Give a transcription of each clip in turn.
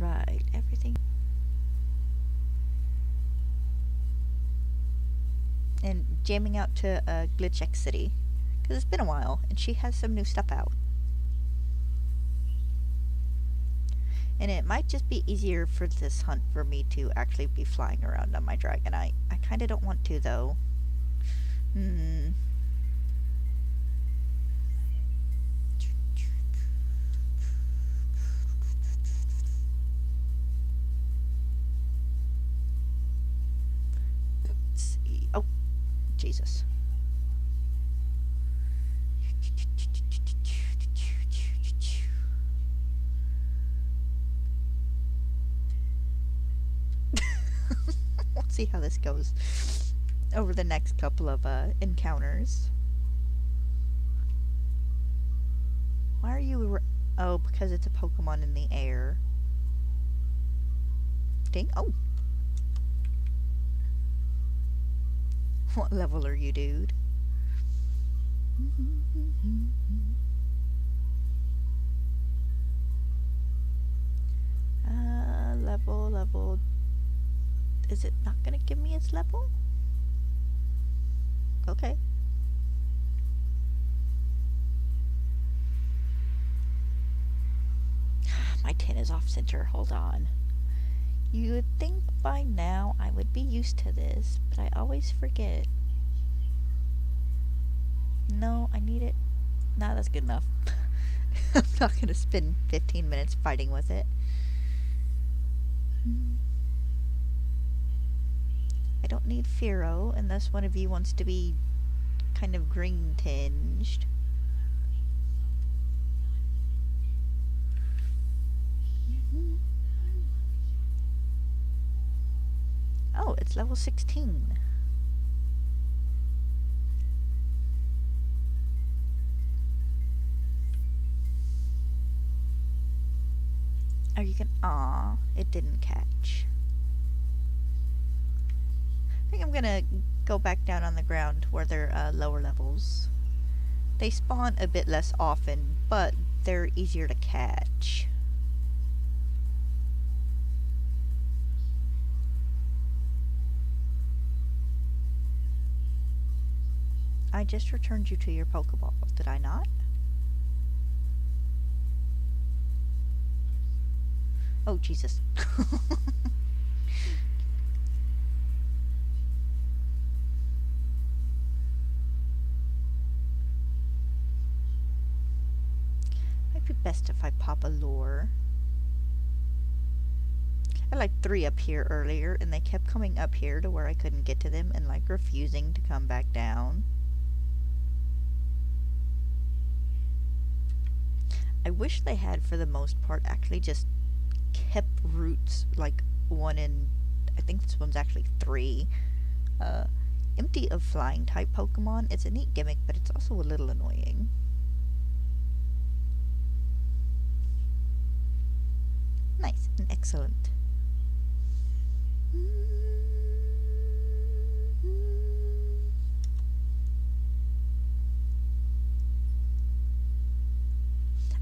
Alright, everything. And jamming out to Glitch X City. Because it's been a while, and she has some new stuff out. And it might just be easier for this hunt for me to actually be flying around on my Dragonite. I kind of don't want to, though. Let's see. Oh, Jesus. We'll see how this goes over the next couple of encounters. Why are you... Oh, because it's a Pokemon in the air. Dang. Oh! What level are you, dude? Level. Is it not gonna give me its level? Okay. My 10 is off center. Hold on. You would think by now I would be used to this, but I always forget. No, I need it. Nah, that's good enough. I'm not gonna spend 15 minutes fighting with it. I don't need Spearow unless one of you wants to be kind of green tinged. Oh, it's level 16. Oh, you can... Aw, it didn't catch. I think I'm gonna go back down on the ground where they're lower levels. They spawn a bit less often, but they're easier to catch. I just returned you to your Pokeball, did I not? Oh, Jesus. Might be best if I pop a lure. I had like 3 up here earlier, and they kept coming up here to where I couldn't get to them and like refusing to come back down. I wish they had, for the most part, actually just kept roots, like one in, I think this one's actually 3, empty of flying type Pokemon. It's a neat gimmick, but it's also a little annoying. Nice and excellent.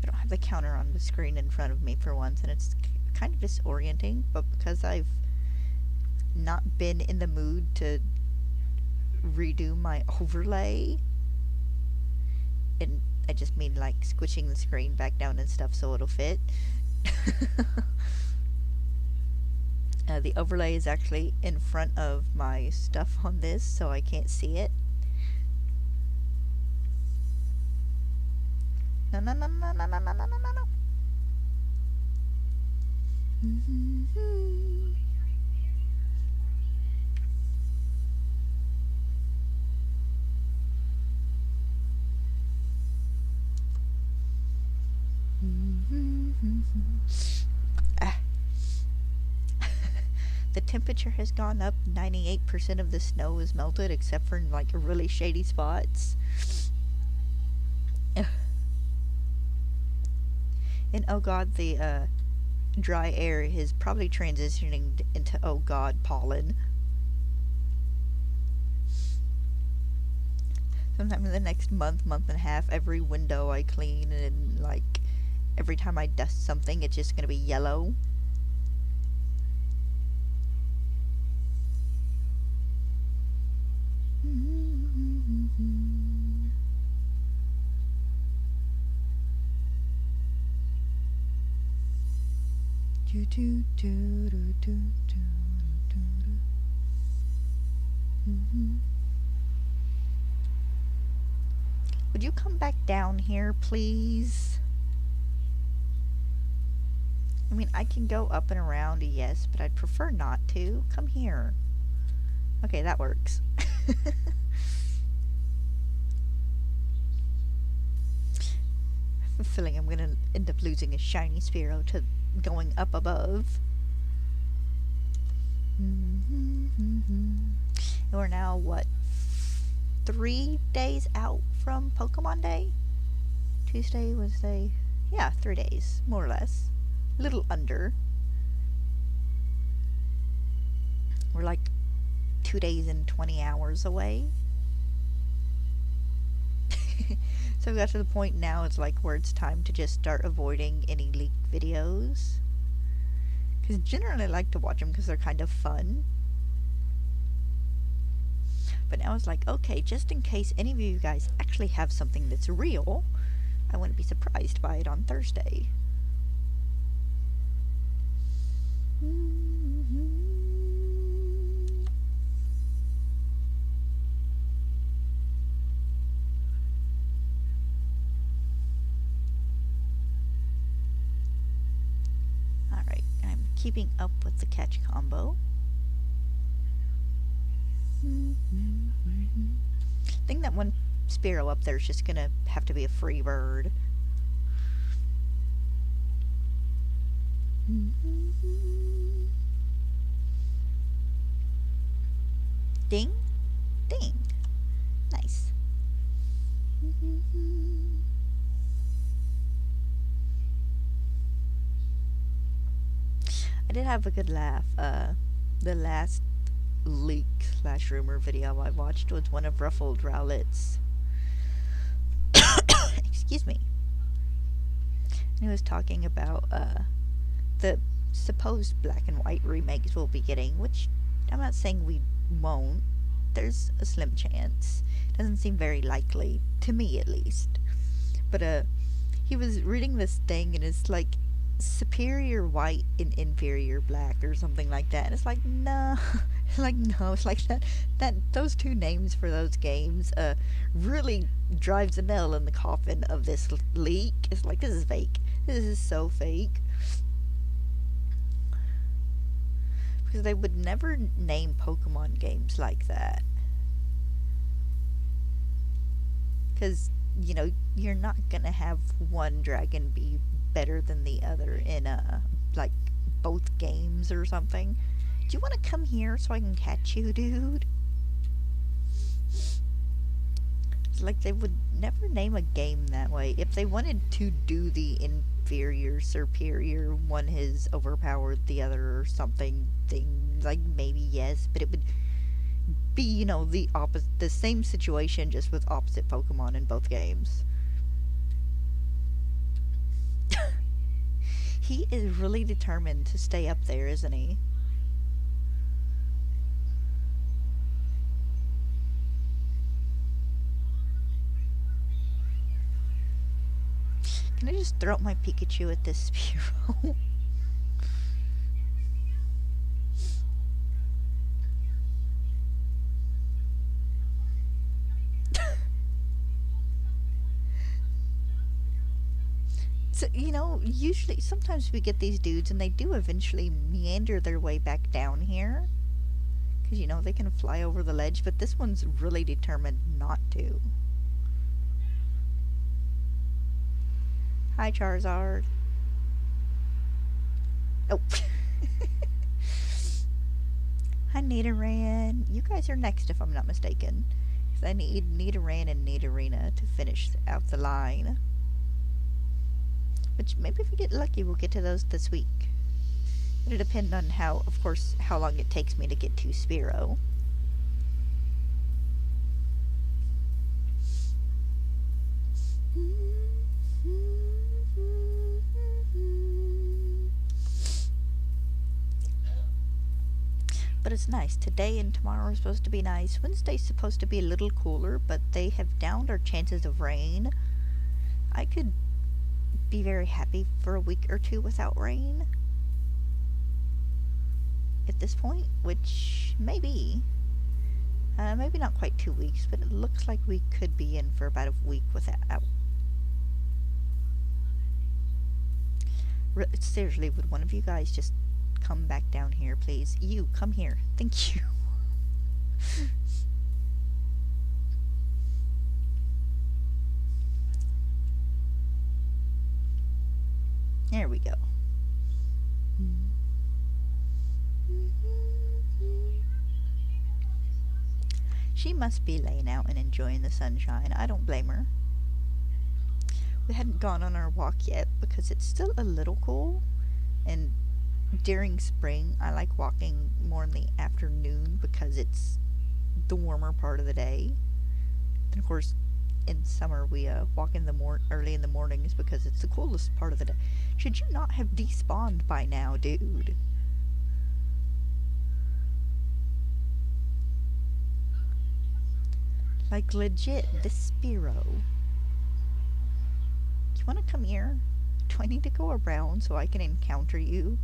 I don't have the counter on the screen in front of me for once, and it's kind of disorienting, but because I've not been in the mood to redo my overlay, and I just mean like squishing the screen back down and stuff so it'll fit. The overlay is actually in front of my stuff on this, so I can't see it. No. The temperature has gone up. 98% of the snow is melted, except for like really shady spots. And oh god, the dry air is probably transitioning into, oh god, pollen. Sometime in the next month and a half, every window I clean, and like every time I dust something, it's just gonna be yellow. Would you come back down here, please? I mean, I can go up and around, yes, but I'd prefer not to. Come here. Okay, that works. I have a feeling I'm gonna end up losing a shiny Spearow to going up above. And we're now, what, 3 days out from Pokemon Day? Tuesday, Wednesday, yeah, 3 days, more or less. A little under. We're like 2 days and 20 hours away. So we got to the point now, it's like where it's time to just start avoiding any leaked videos. Because generally I like to watch them because they're kind of fun. But now it's like, okay, just in case any of you guys actually have something that's real, I wouldn't be surprised by it on Thursday. Alright, I'm keeping up with the catch combo. I think that one Spearow up there is just gonna have to be a free bird. Ding, ding. Nice. I did have a good laugh. The last leak / rumor video I watched was one of Ruffled Rowlet's. Excuse me. And he was talking about the supposed black and white remakes we'll be getting, which I'm not saying we won't. There's a slim chance. Doesn't seem very likely, to me at least. But he was reading this thing and it's like superior white and inferior black or something like that. And it's like, no. Like, no, it's like that those two names for those games really drives a nail in the coffin of this leak. It's like, this is fake. This is so fake. Because they would never name Pokemon games like that. Because, you know, you're not gonna have one dragon be better than the other in, like, both games or something. Do you want to come here so I can catch you, dude? It's like they would never name a game that way. If they wanted to do the inferior, superior, one has overpowered the other or something thing, like maybe yes, but it would be, you know, the same situation just with opposite Pokemon in both games. He is really determined to stay up there, isn't he? Can I just throw my Pikachu at this Spearow? So, you know, usually, sometimes we get these dudes and they do eventually meander their way back down here. Because, you know, they can fly over the ledge, but this one's really determined not to. Hi, Charizard. Oh. Hi, Nidoran. You guys are next, if I'm not mistaken. Because I need Nidoran and Nidorina to finish out the line. Which, maybe if we get lucky, we'll get to those this week. It'll depend on how, of course, how long it takes me to get to Spearow. But it's nice. Today and tomorrow are supposed to be nice. Wednesday's supposed to be a little cooler, but they have downed our chances of rain. I could be very happy for a week or two without rain. at this point, which may be. Maybe not quite 2 weeks, but it looks like we could be in for about a week without. Seriously, would one of you guys just come back down here, please? You, come here. Thank you. There we go. She must be laying out and enjoying the sunshine. I don't blame her. We hadn't gone on our walk yet because it's still a little cool, and during spring I like walking more in the afternoon because it's the warmer part of the day. And of course in summer we walk in the early in the mornings because it's the coolest part of the day. Should you not have despawned by now, dude? Like legit, this Spearow. Do you want to come here? Do I need to go around so I can encounter you?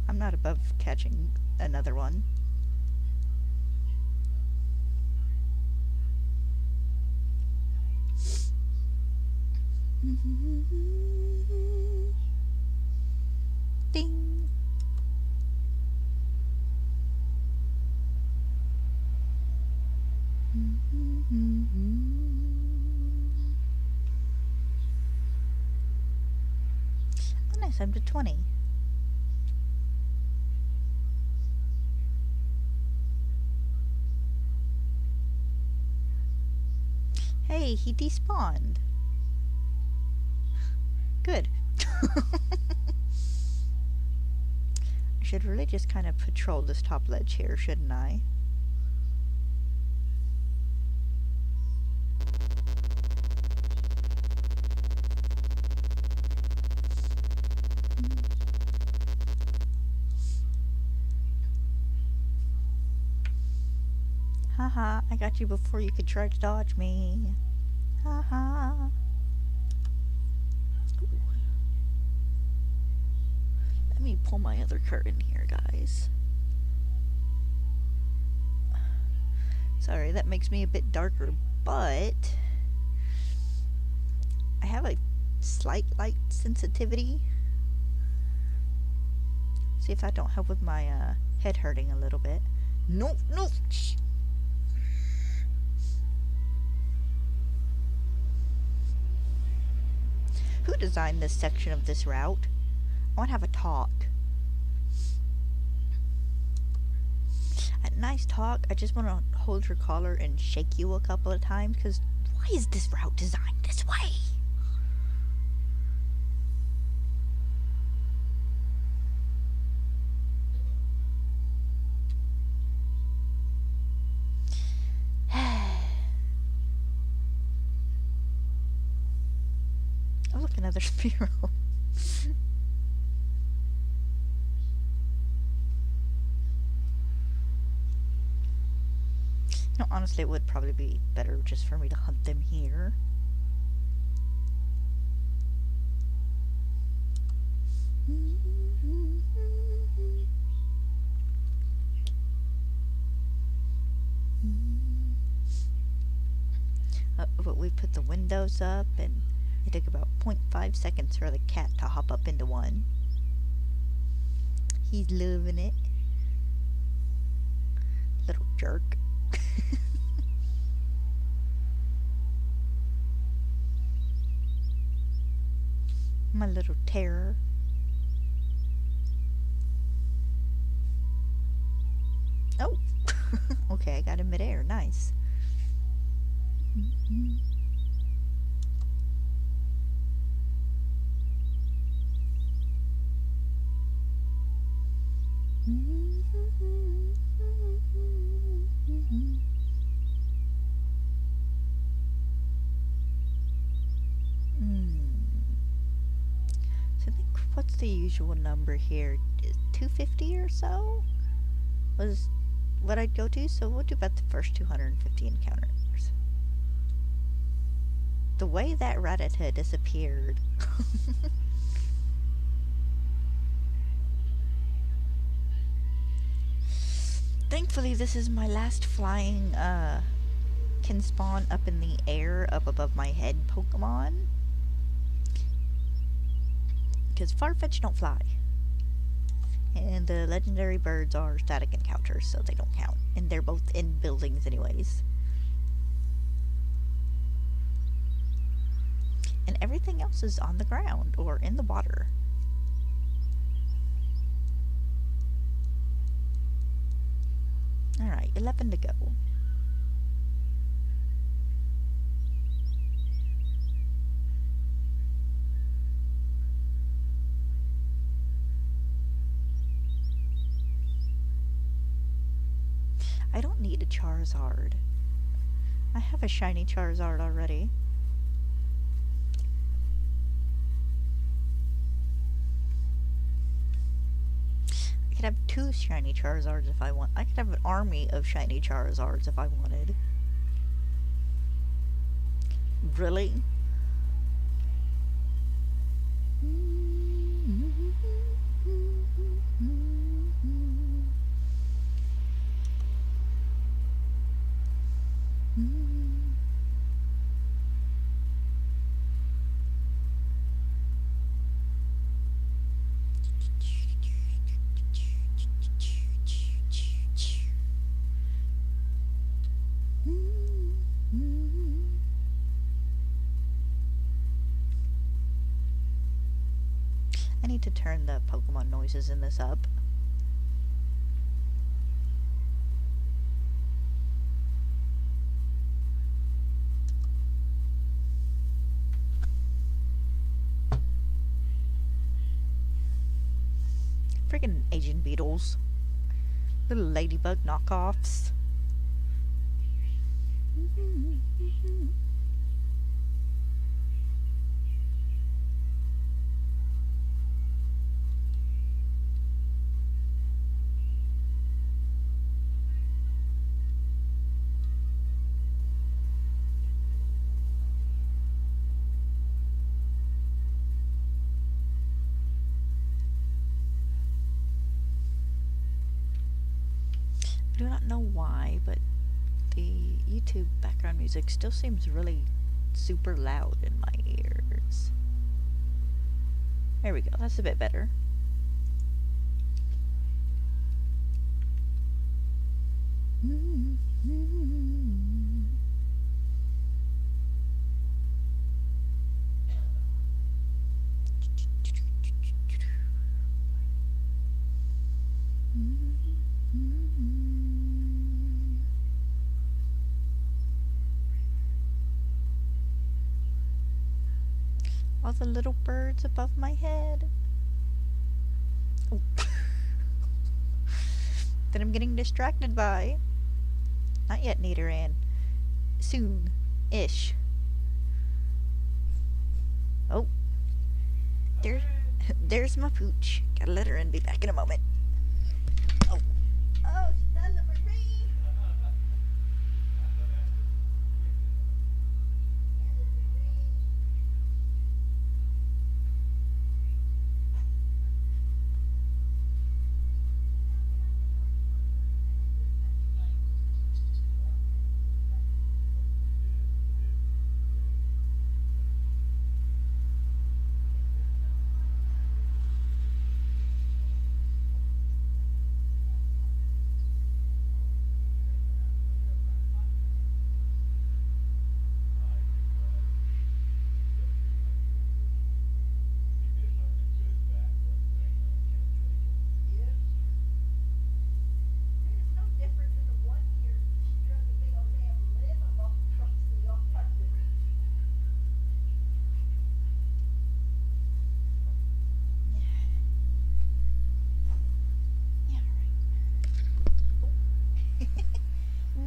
I'm not above catching another one. Ding. Oh, nice, I'm to 20. Hey, he despawned. Good. I should really just kind of patrol this top ledge here, shouldn't I? Haha, I got you before you could try to dodge me. Haha. Let me pull my other curtain here, guys. Sorry, that makes me a bit darker, but I have a slight light sensitivity. See if that don't help with my head hurting a little bit. Nope, nope. Who designed this section of this route? I want to have a talk. A nice talk. I just want to hold your collar and shake you a couple of times, because why is this route designed this way? Oh, look, another Spearow. No, honestly, it would probably be better just for me to hunt them here. But we put the windows up, and it took about 0.5 seconds for the cat to hop up into one. He's loving it. Little jerk. My little terror. Oh! Okay, I got him midair. Nice. So I think, what's the usual number here? 250 or so? Was what I'd go to, so we'll do about the first 250 encounters. The way that Rattata disappeared. Thankfully, this is my last flying, can spawn up in the air up above my head Pokemon. Because Farfetch don't fly. And the legendary birds are static encounters, so they don't count. And they're both in buildings anyways. And everything else is on the ground or in the water. Alright, 11 to go. I don't need a Charizard. I have a shiny Charizard already. I could have 2 shiny Charizards if I want. I could have an army of shiny Charizards if I wanted. Really? I need to turn the Pokemon noises in this up. Friggin' Asian beetles. Little ladybug knockoffs. I do not know why, but the YouTube background music still seems really super loud in my ears. There we go, that's a bit better. All the little birds above my head. Oh. That I'm getting distracted by. Not yet, Nidoran. Soon-ish. Oh. There's my pooch. Gotta let her in. Be back in a moment. Oh. Oh, Stella Marie.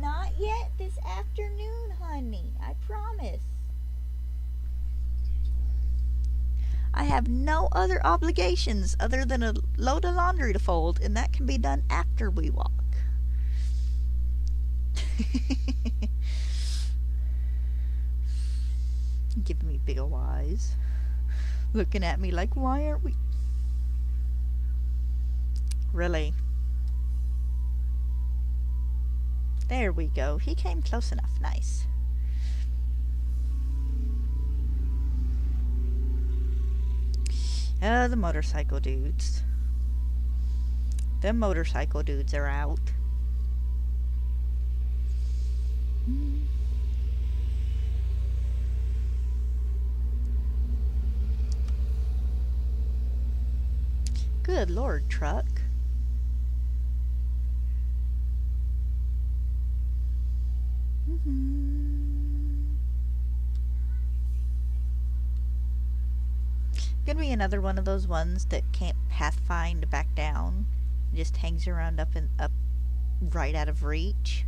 Not yet this afternoon, honey. I promise. I have no other obligations other than a load of laundry to fold, and that can be done after we walk. Giving me big ol' eyes. Looking at me like, why aren't we... Really? There we go. He came close enough. Nice. The motorcycle dudes. The motorcycle dudes are out. Good Lord, truck. Gonna be another one of those ones that can't pathfind back down. It just hangs around up right out of reach.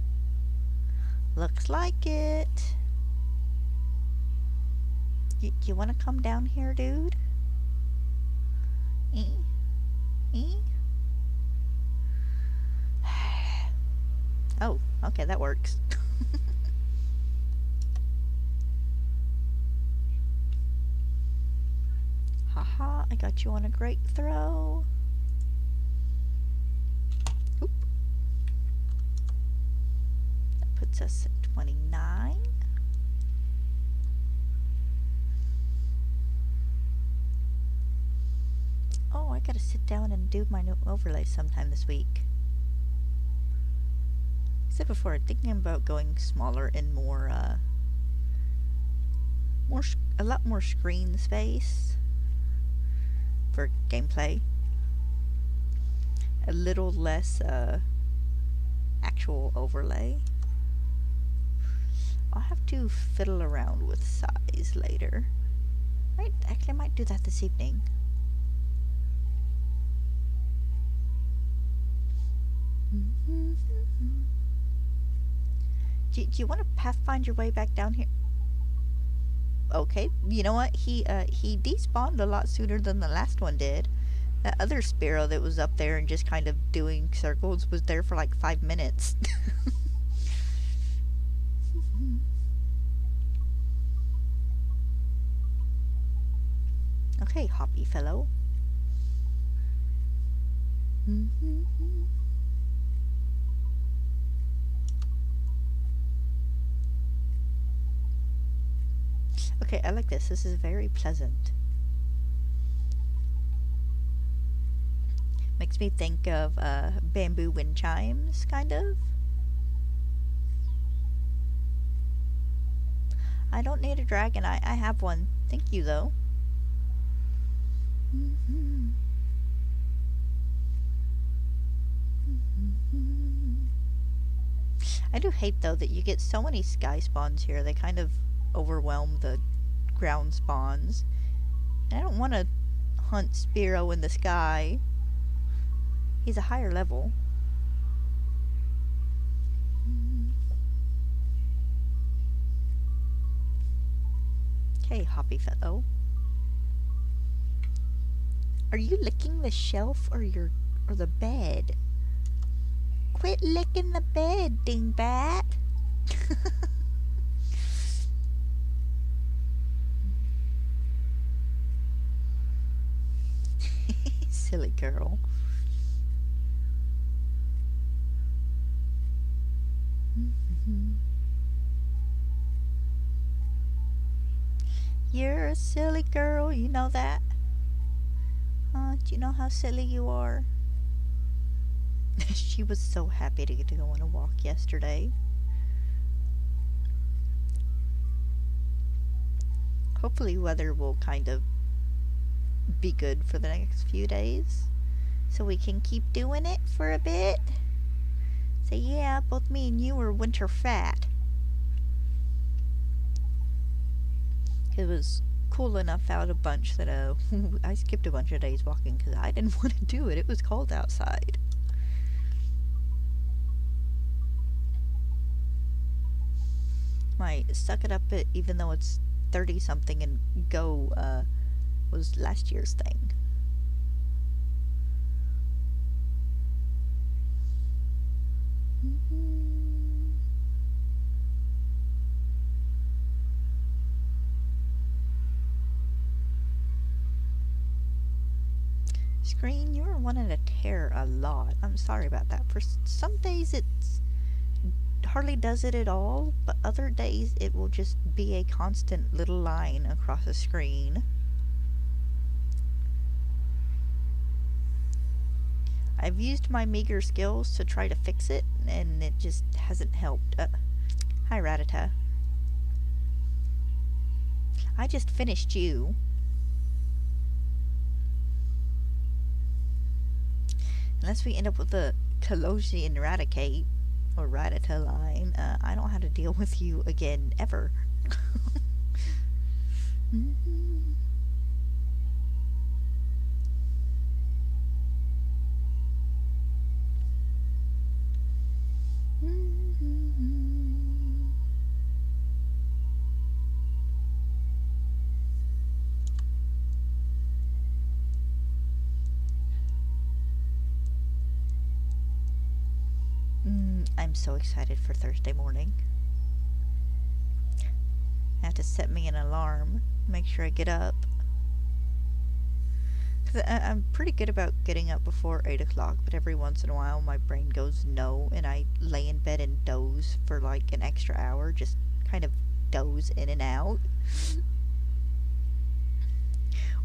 Looks like it. You want to come down here, dude? Oh, okay, that works. Haha, I got you on a great throw. Oop. That puts us at 29. Oh, I gotta sit down and do my new overlay sometime this week. Said before, thinking about going smaller and more, a lot more screen space for gameplay. A little less, actual overlay. I'll have to fiddle around with size later. Right, actually I might do that this evening. Do you want to pathfind your way back down here? Okay, you know what? He despawned a lot sooner than the last one did. That other Spearow that was up there and just kind of doing circles was there for like 5 minutes. Okay, hoppy fellow. Okay, I like this. This is very pleasant. Makes me think of bamboo wind chimes, kind of. I don't need a dragon. I have one. Thank you, though. I do hate, though, that you get so many sky spawns here. They kind of overwhelm the ground spawns. And I don't want to hunt Spearow in the sky. He's a higher level. Okay, hoppy fellow. Are you licking the shelf or the bed? Quit licking the bed, dingbat. Silly girl. You're a silly girl, you know that? Do you know how silly you are? She was so happy to get to go on a walk yesterday. Hopefully weather will kind of be good for the next few days, so we can keep doing it for a bit. So yeah, both me and you are winter fat. It was cool enough out a bunch that I skipped a bunch of days walking because I didn't want to do it. It was cold outside. My suck it up, even though it's 30 something and go was last year's thing. Screen, you are wanting to tear a lot. I'm sorry about that. For some days it's hardly does it at all, but other days it will just be a constant little line across the screen. I've used my meager skills to try to fix it, and it just hasn't helped. Hi, Ratata. I just finished you. Unless we end up with a Kalosian Raticate or Ratata line, I don't have to deal with you again, ever. I'm so excited for Thursday morning. I have to set me an alarm, make sure I get up. Cause I'm pretty good about getting up before 8 o'clock, but every once in a while my brain goes no, and I lay in bed and doze for like an extra hour, just kind of doze in and out.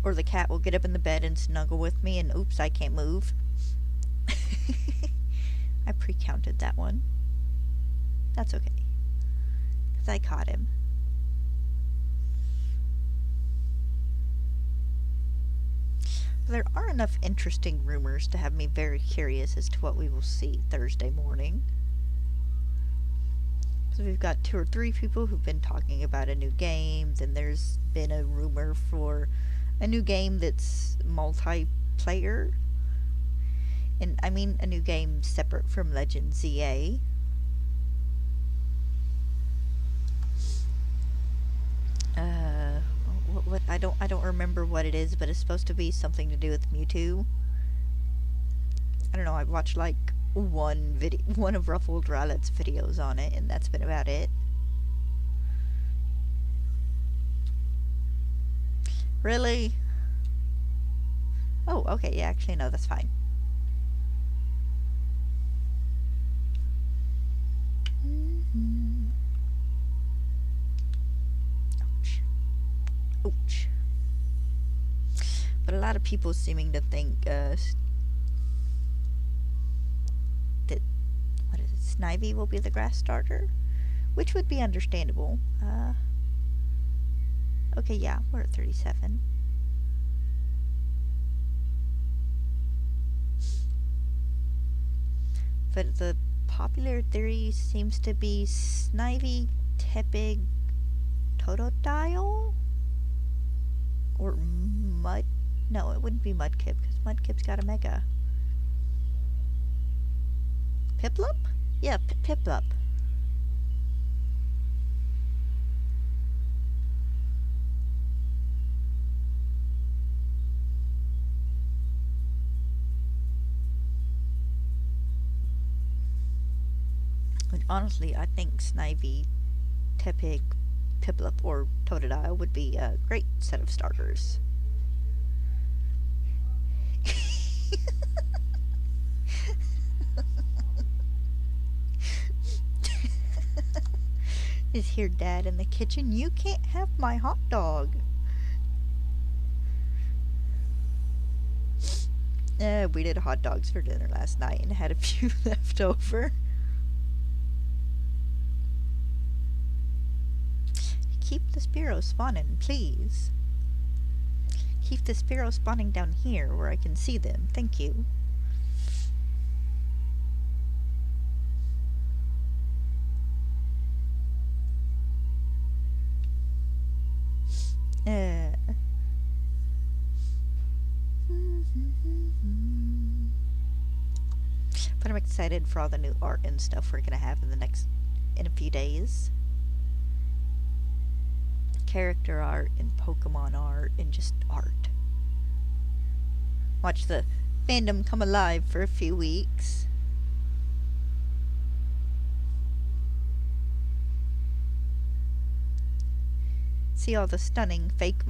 Or the cat will get up in the bed and snuggle with me, and oops, I can't move. I pre-counted that one. That's okay, because I caught him. There are enough interesting rumors to have me very curious as to what we will see Thursday morning. So we've got 2 or 3 people who've been talking about a new game, then there's been a rumor for a new game that's multiplayer. And I mean a new game separate from Legend ZA. What I don't remember what it is, but it's supposed to be something to do with Mewtwo. I don't know. I've watched like one of Ruffled Rowlet's videos on it, and that's been about it. Really? Oh, okay. Yeah, actually, no, that's fine. Ouch. But a lot of people seeming to think that what is it, Snivy will be the grass starter, which would be understandable. Okay, yeah, we're at 37. But the popular theory seems to be Snivy, Tepig, Totodile? Or Mud... No, it wouldn't be Mudkip, because Mudkip's got a Mega. Piplup? Yeah, Piplup. And honestly, I think Snivy, Tepig, Piplup, or Totodile would be a great set of starters. Is here Dad in the kitchen? You can't have my hot dog. We did hot dogs for dinner last night and had a few left over. Keep the Spearow spawning, please. Keep the Spearow spawning down here where I can see them. Thank you. But I'm excited for all the new art and stuff we're gonna have in a few days. Character art and Pokemon art and just art. Watch the fandom come alive for a few weeks. See all the stunning fake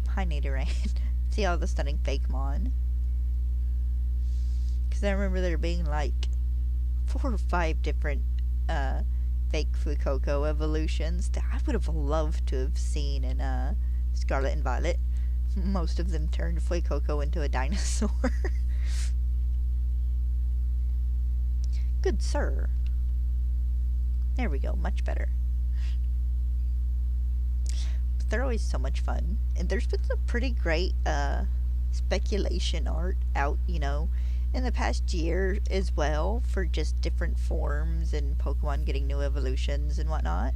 Hi, Naderand. See all the stunning fake Mon. Because I remember there being like 4 or 5 different fake Fuecoco evolutions that I would have loved to have seen in Scarlet and Violet. Most of them turned Fuecoco into a dinosaur. Good sir. There we go, much better. But they're always so much fun. And there's been some pretty great speculation art out, you know, in the past year as well for just different forms and Pokemon getting new evolutions and whatnot.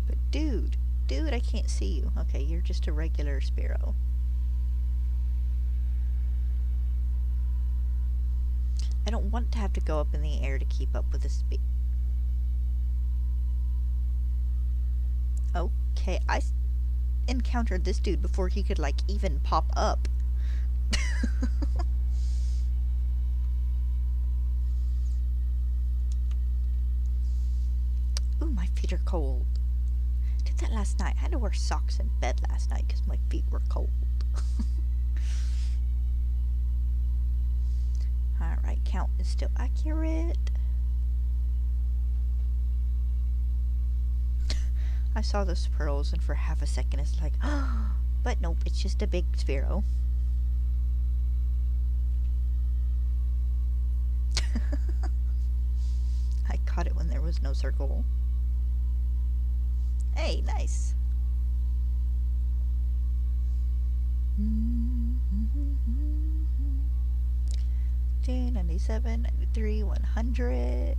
But dude, I can't see you. Okay, you're just a regular Spearow. I don't want to have to go up in the air to keep up with the speed. Okay, I encountered this dude before he could, like, even pop up. Ooh, my feet are cold. Did that last night. I had to wear socks in bed last night because my feet were cold. Alright, count is still accurate. I saw those pearls and for half a second it's like, but nope, it's just a big Spearow. I caught it when there was no circle. Hey, nice. 97, 93, 100.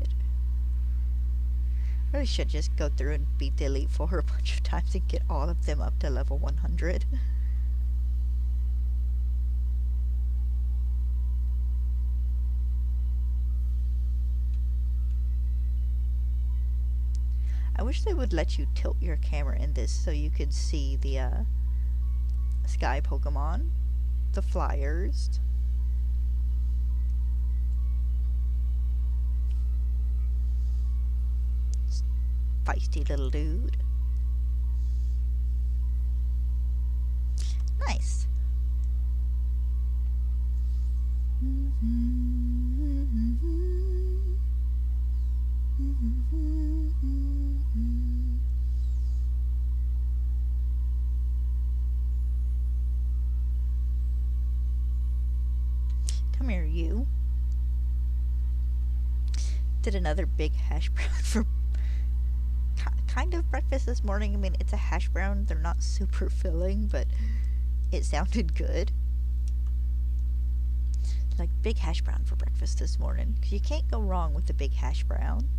Really should just go through and beat the Elite Four a bunch of times and get all of them up to level 100. I wish they would let you tilt your camera in this so you could see the sky Pokemon, the flyers. Feisty little dude. Nice. Come here, you. Did another big hash brown for kind of breakfast this morning. I mean, it's a hash brown. They're not super filling, but it sounded good. Like, big hash brown for breakfast this morning. Because you can't go wrong with the big hash brown.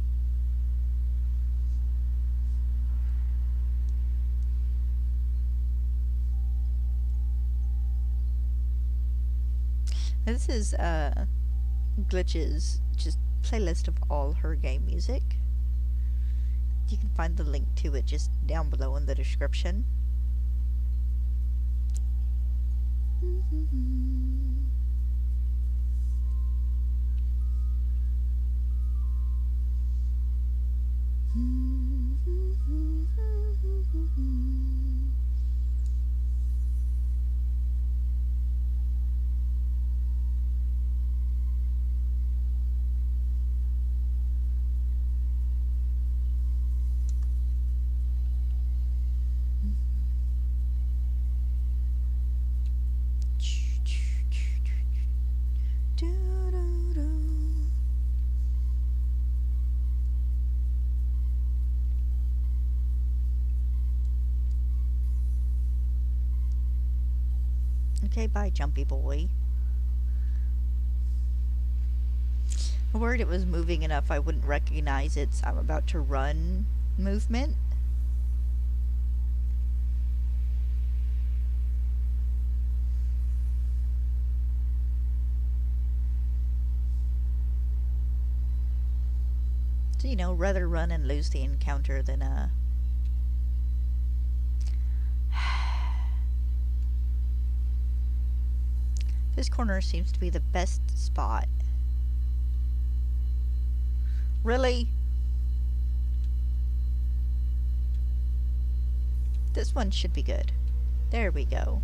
This is Glitch's just playlist of all her game music. You can find the link to it just down below in the description. Okay, bye, jumpy boy. I'm worried it was moving enough I wouldn't recognize its I'm about to run movement. So, you know, rather run and lose the encounter than This corner seems to be the best spot. Really? This one should be good. There we go.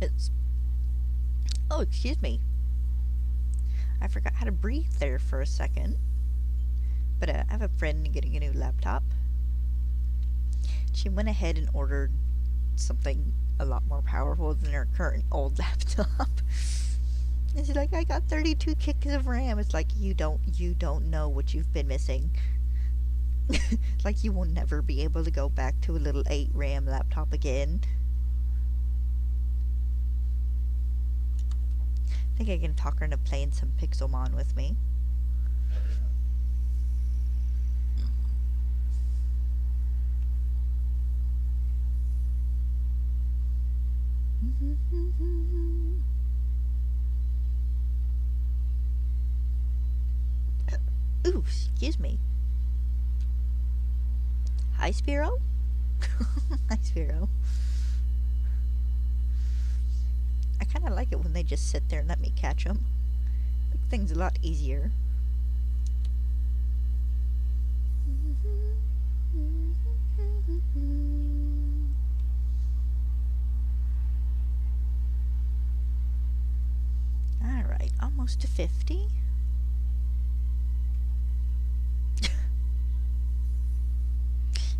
It's... Oh, excuse me. I forgot how to breathe there for a second. But I have a friend getting a new laptop. She went ahead and ordered something a lot more powerful than her current old laptop. And she's like, I got 32 gigs of RAM. It's like, you don't know what you've been missing. It's like you will never be able to go back to a little 8 RAM laptop again. I think I can talk her into playing some Pixelmon with me. Ooh, excuse me. Hi, Spearow? Hi, Spearow. I kind of like it when they just sit there and let me catch them. Make things a lot easier. Alright, almost to 50.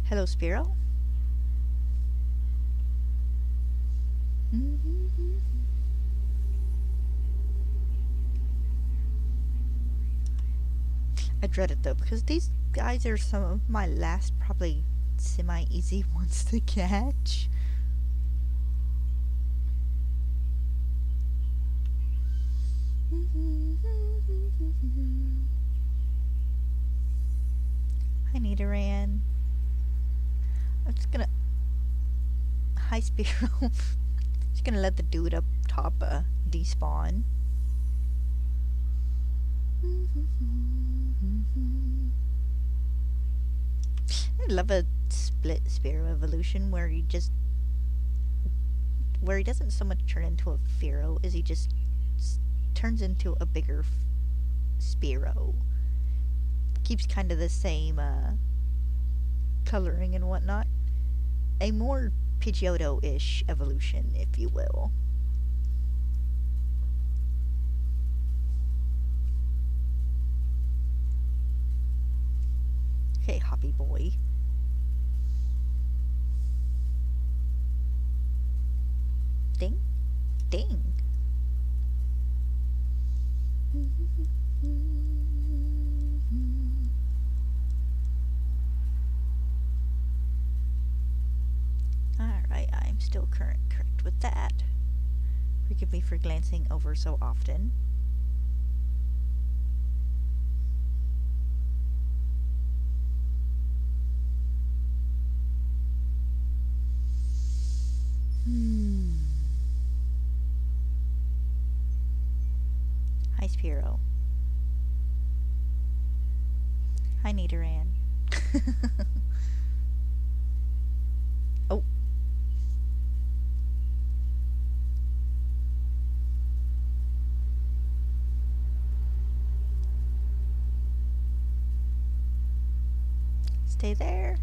Hello, Spearow. I dread it though, because these guys are some of my last, probably semi-easy ones to catch. Hi, Nidoran. I'm just gonna... Hi, Spearow. Just gonna let the dude up top despawn. I love a split Spearow evolution where he doesn't so much turn into a Fearow as he just turns into a bigger Spearow. Keeps kind of the same coloring and whatnot. A more Pidgeotto-ish evolution, if you will. Hey, Hoppy boy. Ding. Ding. Alright, I'm still correct with that. Forgive me for glancing over so often. Hi, Spearow. Hi, Nidoran. Oh. Stay there.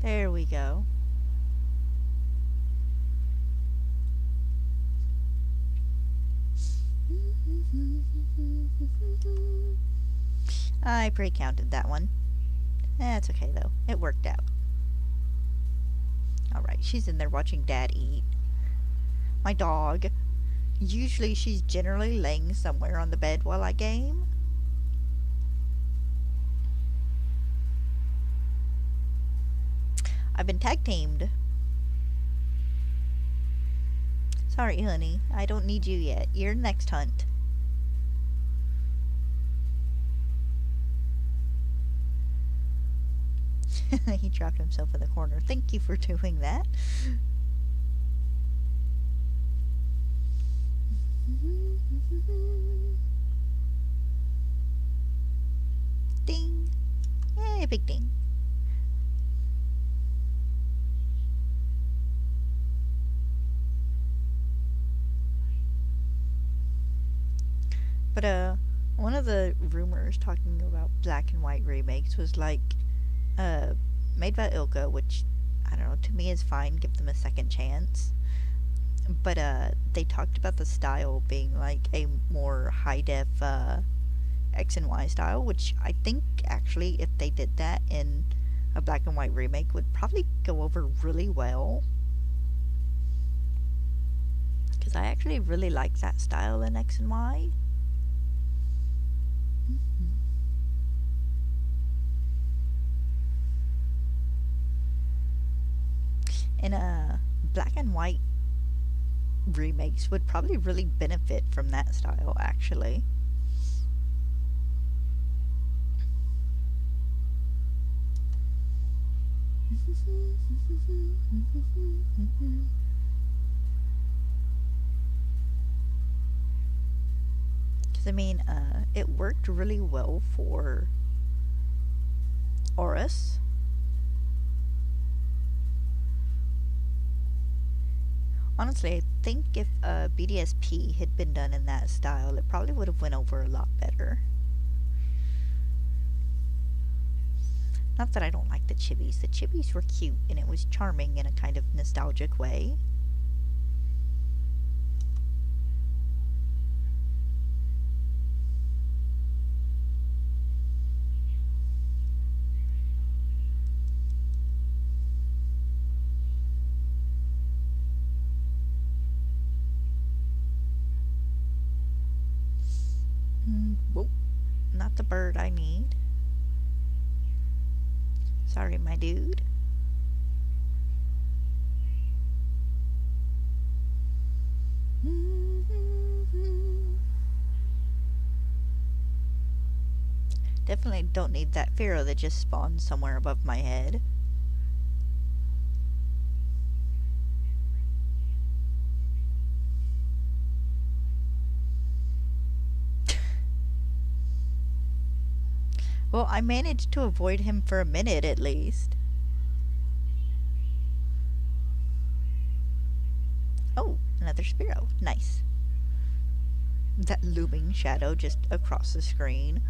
There we go. I pre-counted that one. That's okay though. It worked out. Alright, she's in there watching Dad eat. My dog. Usually she's generally laying somewhere on the bed while I game. I've been tag teamed. Sorry, honey. I don't need you yet. You're next hunt. He trapped himself in the corner. Thank you for doing that. Ding. Yay, big ding. But one of the rumors talking about black and white remakes was like uh made by Ilka, which I don't know, to me is fine, give them a second chance. But they talked about the style being like a more high def X and Y style, which I think actually if they did that in a black and white remake would probably go over really well. Because I actually really like that style in X and Y. And black and white remakes would probably really benefit from that style, actually. Because, I mean, it worked really well for Horus. Honestly, I think if BDSP had been done in that style, it probably would have went over a lot better. Not that I don't like the chibis. The chibis were cute, and it was charming in a kind of nostalgic way. Whoop. Not the bird I need. Sorry, my dude. Definitely don't need that Spearow that just spawned somewhere above my head. Well, I managed to avoid him for a minute at least. Oh, another Spearow. Nice. That looming shadow just across the screen.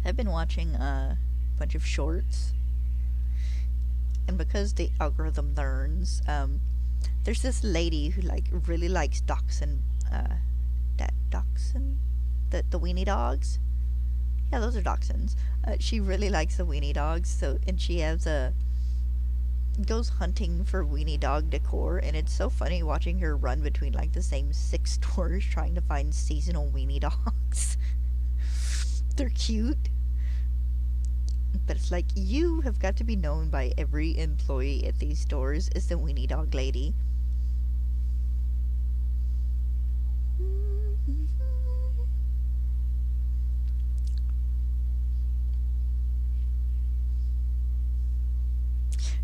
I've been watching a bunch of shorts, and because the algorithm learns, there's this lady who like really likes dachshund, dachshund, the weenie dogs. Yeah, those are dachshunds. She really likes the weenie dogs, so and she has a goes hunting for weenie dog decor, and it's so funny watching her run between like the same 6 stores trying to find seasonal weenie dogs. They're cute, but it's like you have got to be known by every employee at these stores as the weenie dog lady.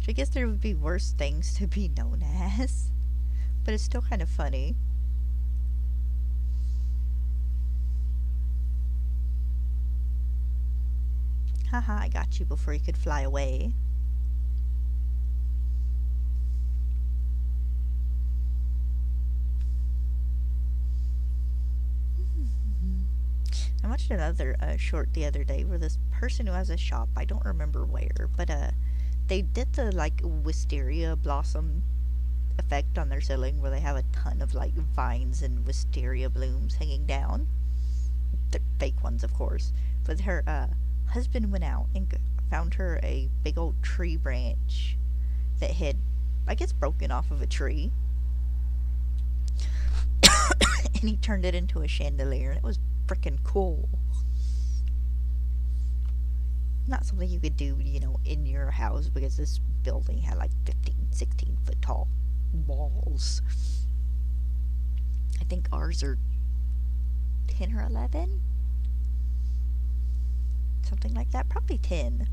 I guess there would be worse things to be known as, but it's still kind of funny. Haha, I got you before you could fly away. I watched another short the other day where this person who has a shop, I don't remember where, but they did the like wisteria blossom effect on their ceiling where they have a ton of like vines and wisteria blooms hanging down. They're fake ones, of course. But her husband went out and found her a big old tree branch that had, I guess, broken off of a tree. And he turned it into a chandelier, and it was freaking cool. Not something you could do, you know, in your house because this building had like 15, 16 foot tall walls. I think ours are 10 or 11? Something like that. Probably 10.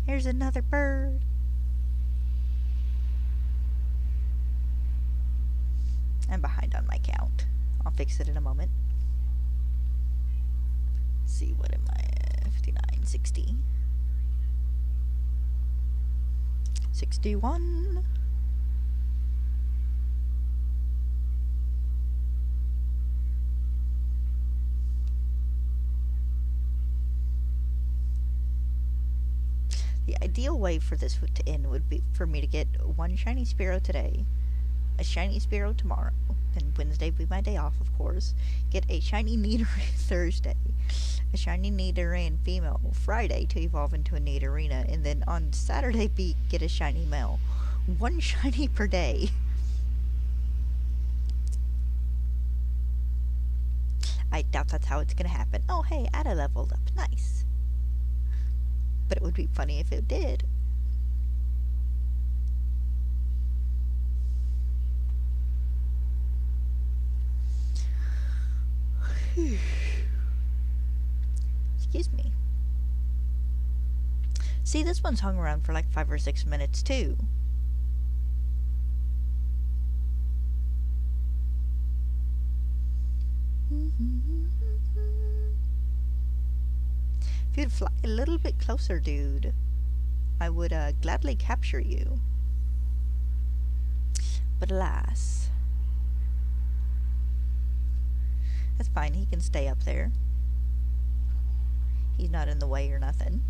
Here's another bird. I'm behind on my count. I'll fix it in a moment. Let's see, what am I at? 59, 60. 61. The ideal way for this to end would be for me to get one shiny Spearow today, a shiny Spearow tomorrow, then Wednesday would be my day off, of course, get a shiny Nidoran Thursday, a shiny Nidoran female Friday to evolve into a Nidorina, and then on Saturday get a shiny male. One shiny per day. I doubt that's how it's gonna happen. Oh hey, Ada leveled up. Nice. But it would be funny if it did. Excuse me. See, this one's hung around for like 5 or 6 minutes too. If you'd fly a little bit closer, dude, I would gladly capture you. But alas. That's fine, he can stay up there. He's not in the way or nothing.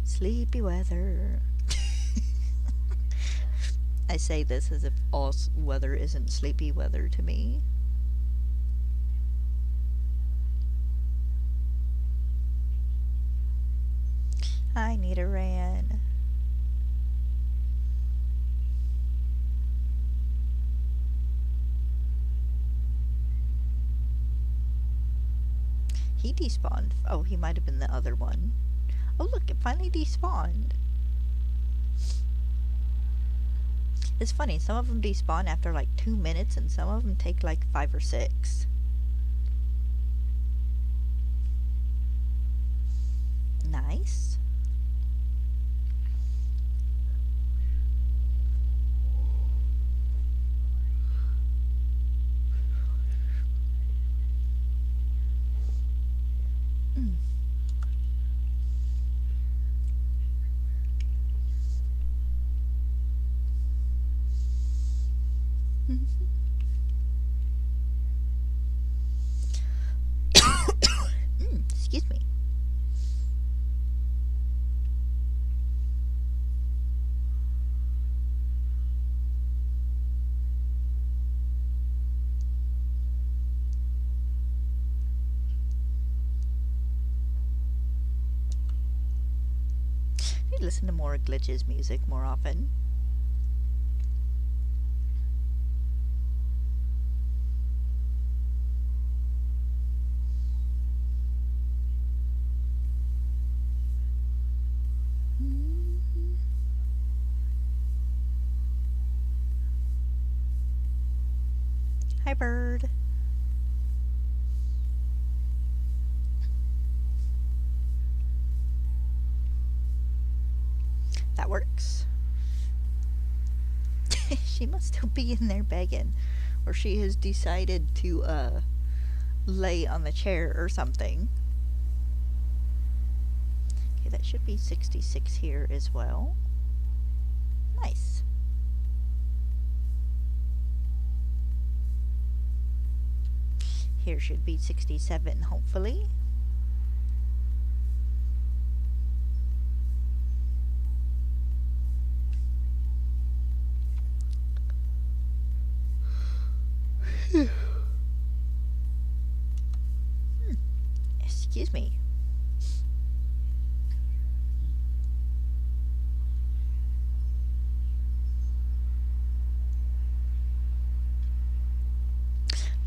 Sleepy weather. I say this as if all weather isn't sleepy weather to me. Hi, Nidoran. He despawned. Oh, he might have been the other one. Oh look, it finally despawned. It's funny, some of them despawn after like 2 minutes and some of them take like 5 or 6. Nice. Excuse me. I need to listen to more Glitch's music more often. Hi, bird. That works. She must still be in there begging. Or she has decided to, lay on the chair or something. Okay, that should be 66 here as well. Nice. Here should be 67, hopefully. Excuse me.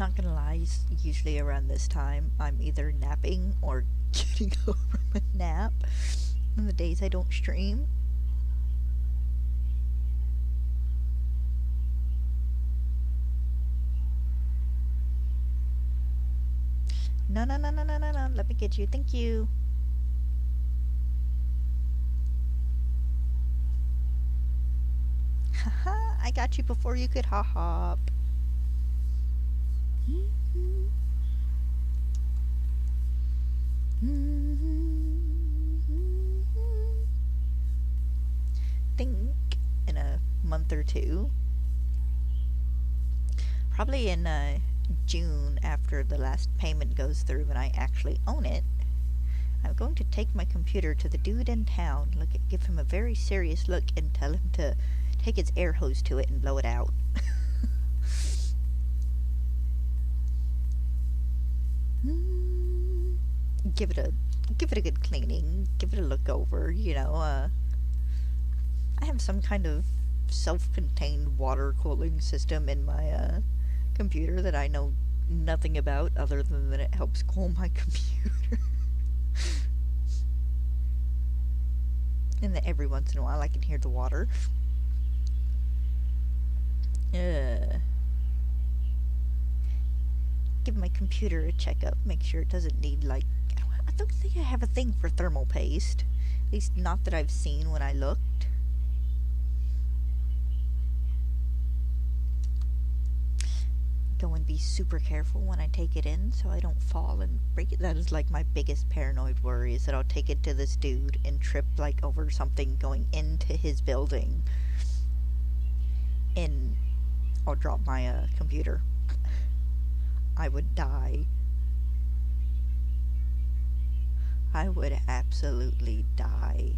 Not gonna lie, usually around this time, I'm either napping or getting home from a nap on the days I don't stream. No, no, no, no, no, no, no. Let me get you. Thank you. Haha, I got you before you could hop. Think in a month or two. Probably in June, after the last payment goes through and I actually own it, I'm going to take my computer to the dude in town, give him a very serious look, and tell him to take his air hose to it and blow it out. give it a good cleaning, give it a look over. I have some kind of self-contained water cooling system in my computer that I know nothing about other than that it helps cool my computer. And that every once in a while I can hear the water. Give my computer a checkup, make sure it doesn't need, I don't think I have a thing for thermal paste. At least not that I've seen when I looked. Go and be super careful when I take it in so I don't fall and break it. That is my biggest paranoid worry, is that I'll take it to this dude and trip over something going into his building, and I'll drop my computer. I would die. I would absolutely die.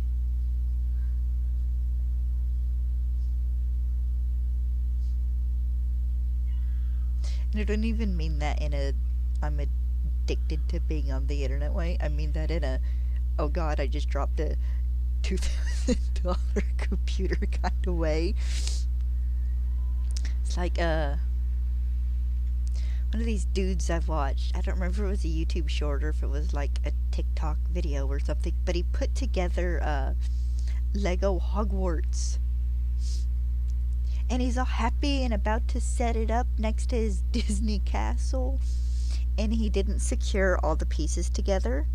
And I don't even mean that in a I'm addicted to being on the internet way. I mean that in a, oh god, I just dropped a $2,000 computer kind of way. It's one of these dudes I've watched. I don't remember if it was a YouTube short or if it was a TikTok video or something, but he put together Lego Hogwarts. And he's all happy and about to set it up next to his Disney castle, and he didn't secure all the pieces together,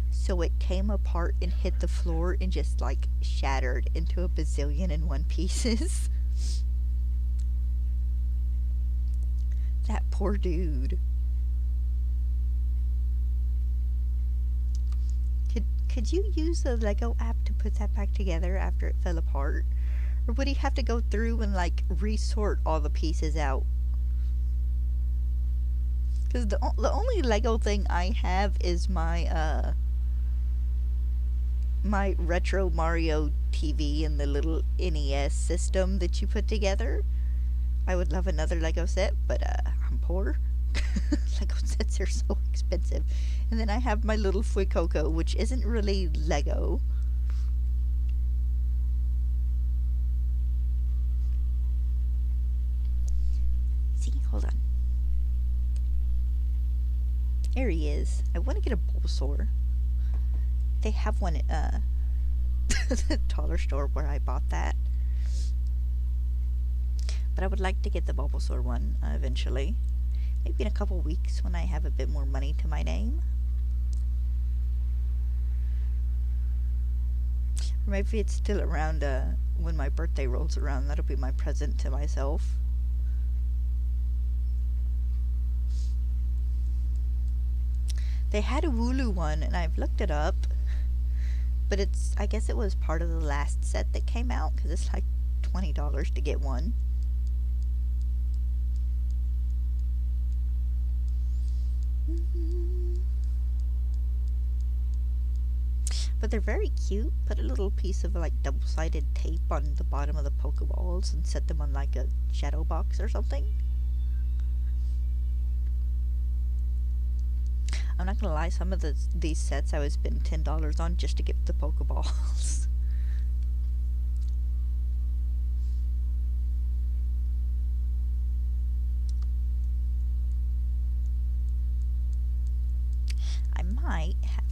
so it came apart and hit the floor and just shattered into a bazillion and one pieces. That poor dude. Could you use the Lego app to put that back together after it fell apart? Or would he have to go through and resort all the pieces out? Because the only Lego thing I have is my my retro Mario TV and the little NES system that you put together. I would love another Lego set, but I'm poor. Lego sets are so expensive. And then I have my little Fuecoco, which isn't really Lego. See, hold on. There he is. I want to get a Bulbasaur. They have one at the dollar store where I bought that. But I would like to get the Bulbasaur one eventually. Maybe in a couple weeks when I have a bit more money to my name. Or maybe it's still around when my birthday rolls around. That'll be my present to myself. They had a Wooloo one, and I've looked it up. But I guess it was part of the last set that came out, because it's $20 to get one. But they're very cute. Put a little piece of double-sided tape on the bottom of the Pokeballs and set them on a shadow box or something. I'm not gonna lie, some of these sets I would spend $10 on just to get the Pokeballs.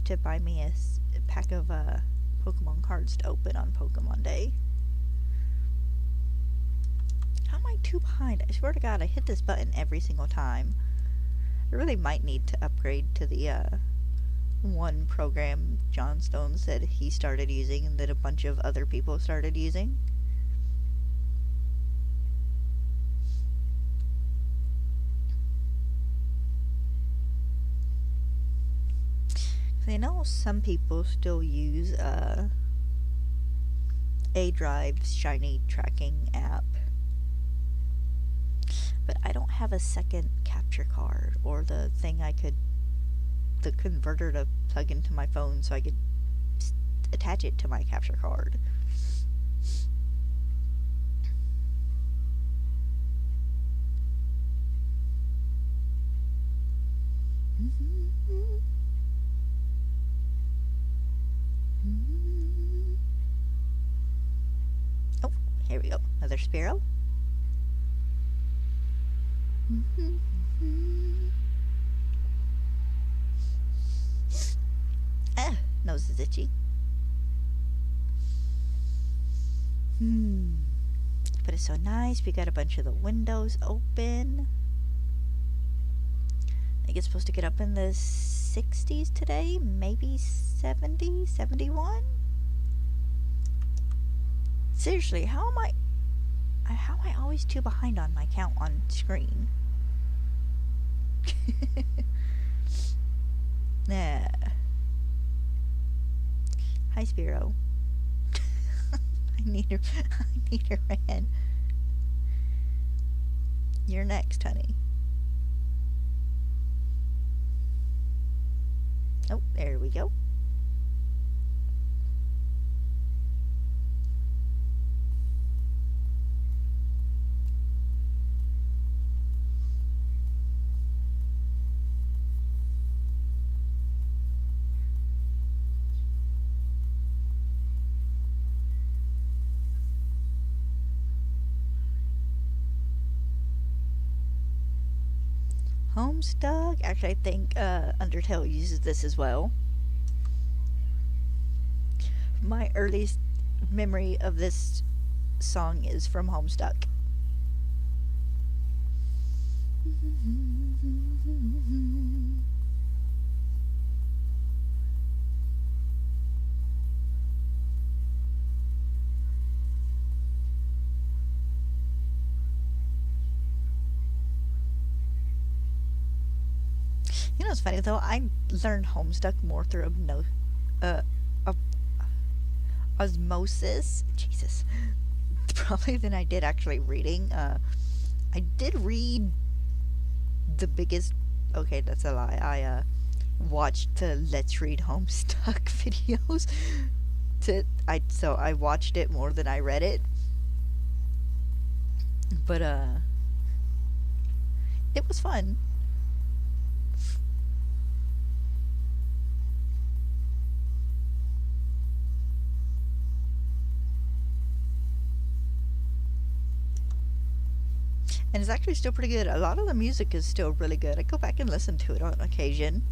to buy me a pack of Pokemon cards to open on Pokemon Day. How am I too behind? I swear to God, I hit this button every single time. I really might need to upgrade to the one program John Stone said he started using and that a bunch of other people started using. I know some people still use A-Drive's shiny tracking app, but I don't have a second capture card or the converter to plug into my phone so I could attach it to my capture card. Oh, here we go. Another Spearow. Ah, nose is itchy. But it's so nice. We got a bunch of the windows open. I think it's supposed to get up in the 60s today, maybe 70, 71. Seriously, how am I always too behind on my count on screen? Nah. Hi, Spearow. I need her man. You're next, honey. Oh, there we go. Homestuck. Actually, I think Undertale uses this as well. My earliest memory of this song is from Homestuck. You know what's funny though? I learned Homestuck more through uh, osmosis. Jesus, probably than I did actually reading. I did read the biggest. Okay, that's a lie. I watched the Let's Read Homestuck videos. So I watched it more than I read it. But it was fun. And it's actually still pretty good. A lot of the music is still really good. I go back and listen to it on occasion.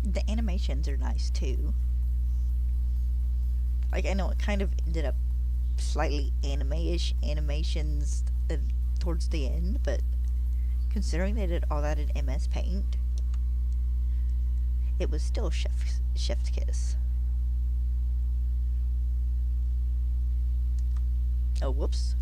The animations are nice too. Like, I know it kind of ended up slightly anime-ish animations towards the end, but considering they did all that in MS Paint, it was still chef's kiss. Oh, whoops.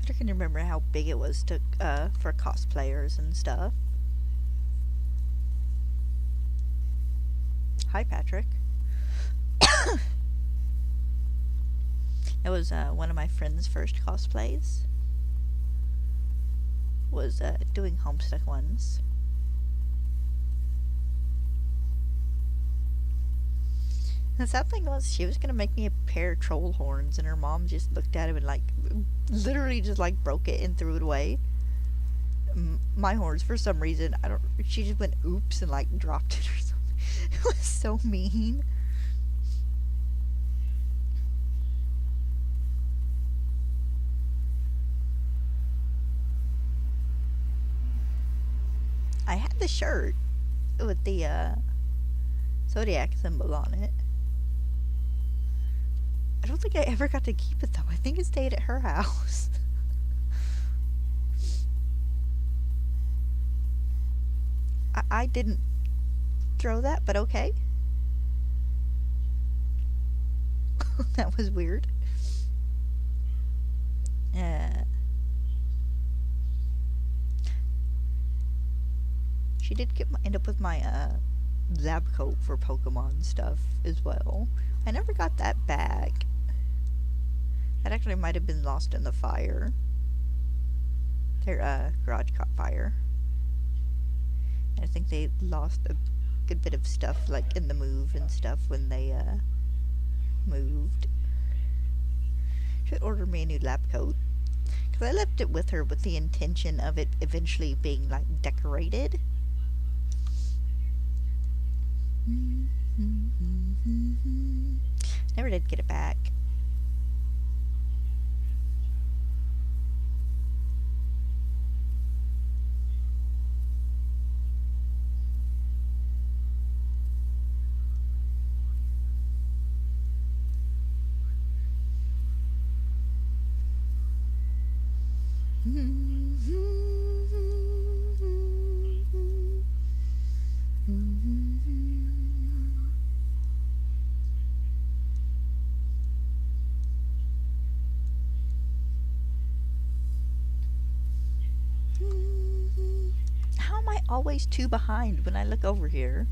I can remember how big it was to for cosplayers and stuff. Hi, Patrick. It was one of my friend's first cosplays. was doing Homestuck ones. The sad thing was, she was gonna make me a pair of troll horns, and her mom just looked at him and like, literally just like broke it and threw it away. My horns, for some reason, I don't. She just went oops and like dropped it or something. It was so mean. I had the shirt with the zodiac symbol on it. I don't think I ever got to keep it though. I think it stayed at her house. I didn't throw that, but okay. That was weird. Uh, she did end up with my lab coat for Pokemon stuff as well. I never got that back. That actually might have been lost in the fire. Their garage caught fire. And I think they lost a good bit of stuff like in the move and stuff when they moved. Should order me a new lab coat. Because I left it with her with the intention of it eventually being like decorated. Never did get it back. How am I always 2 behind when I look over here?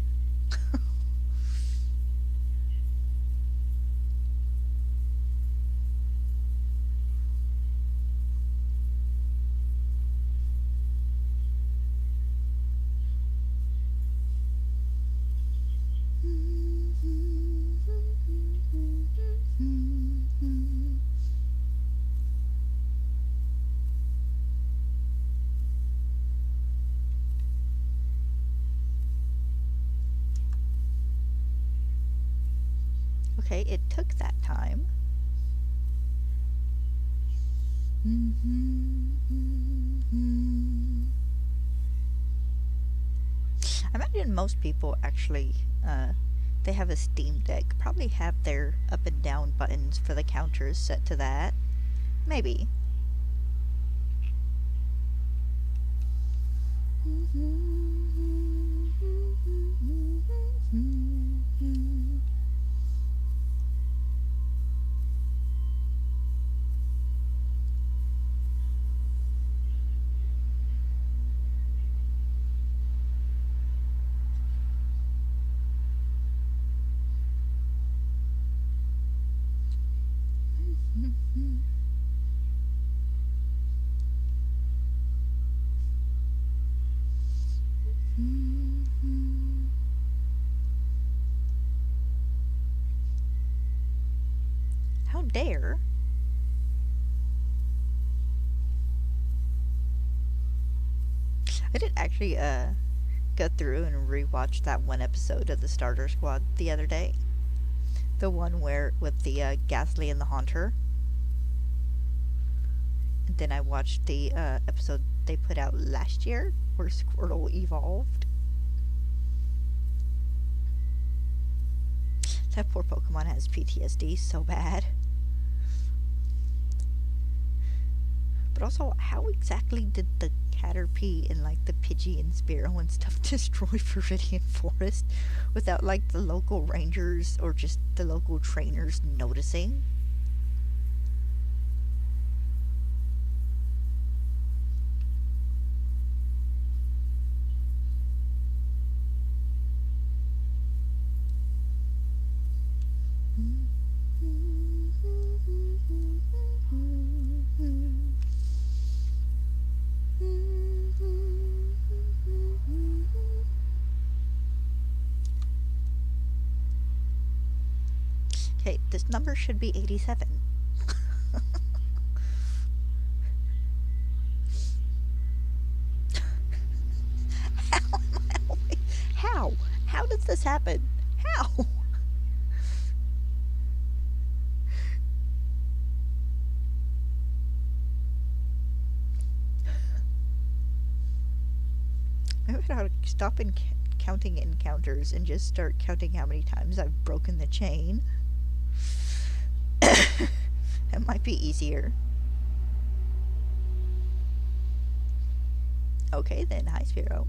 Okay, it took that time. I imagine most people actually, they have a Steam Deck, probably have their up and down buttons for the counters set to that. Maybe. How dare? I did actually go through and rewatch that one episode of the Starter Squad the other day. The one where with the Ghastly and the Haunter. And then I watched the episode they put out last year where Squirtle evolved. That poor Pokemon has PTSD so bad. But also, how exactly did the Caterpie and like the Pidgey and Spearow and stuff destroy Viridian Forest without like the local rangers or just the local trainers noticing? this number should be 87. How am I always... How? How does this happen? How? I would have to stop counting encounters and just start counting how many times I've broken the chain. It might be easier. Okay then, hi Spearow.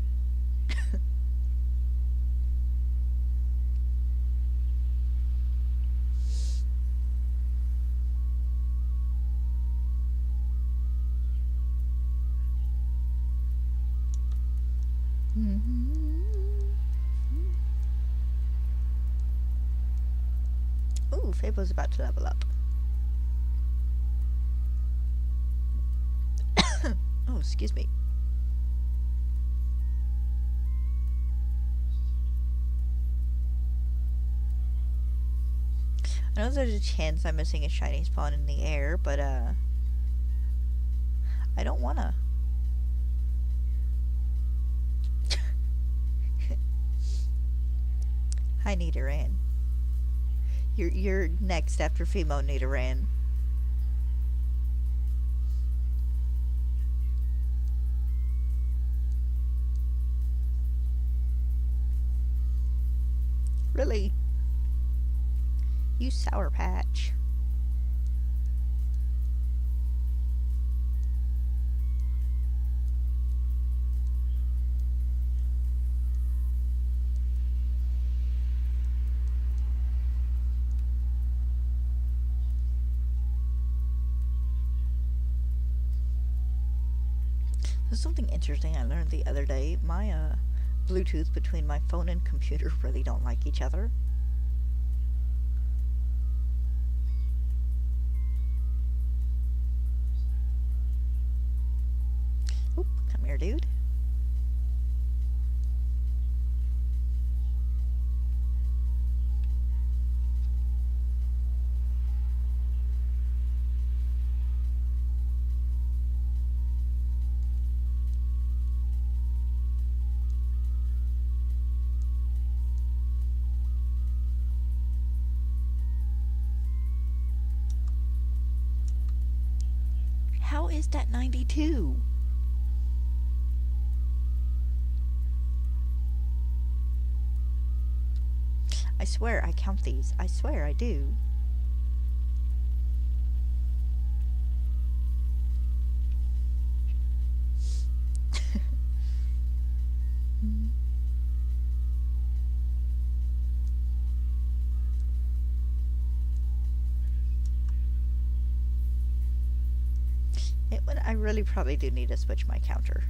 Ooh, Fable's about to level up. Oh, excuse me. I know there's a chance I'm missing a shiny spawn in the air, but I don't wanna. Hi, Nidoran. You're next after Fimo, Nidoran. Really? You Sour Patch. There's something interesting I learned the other day. My Bluetooth between my phone and computer really don't like each other. Oop, come here, dude. How is that 92? I swear I count these. I swear I do. I really probably do need to switch my counter.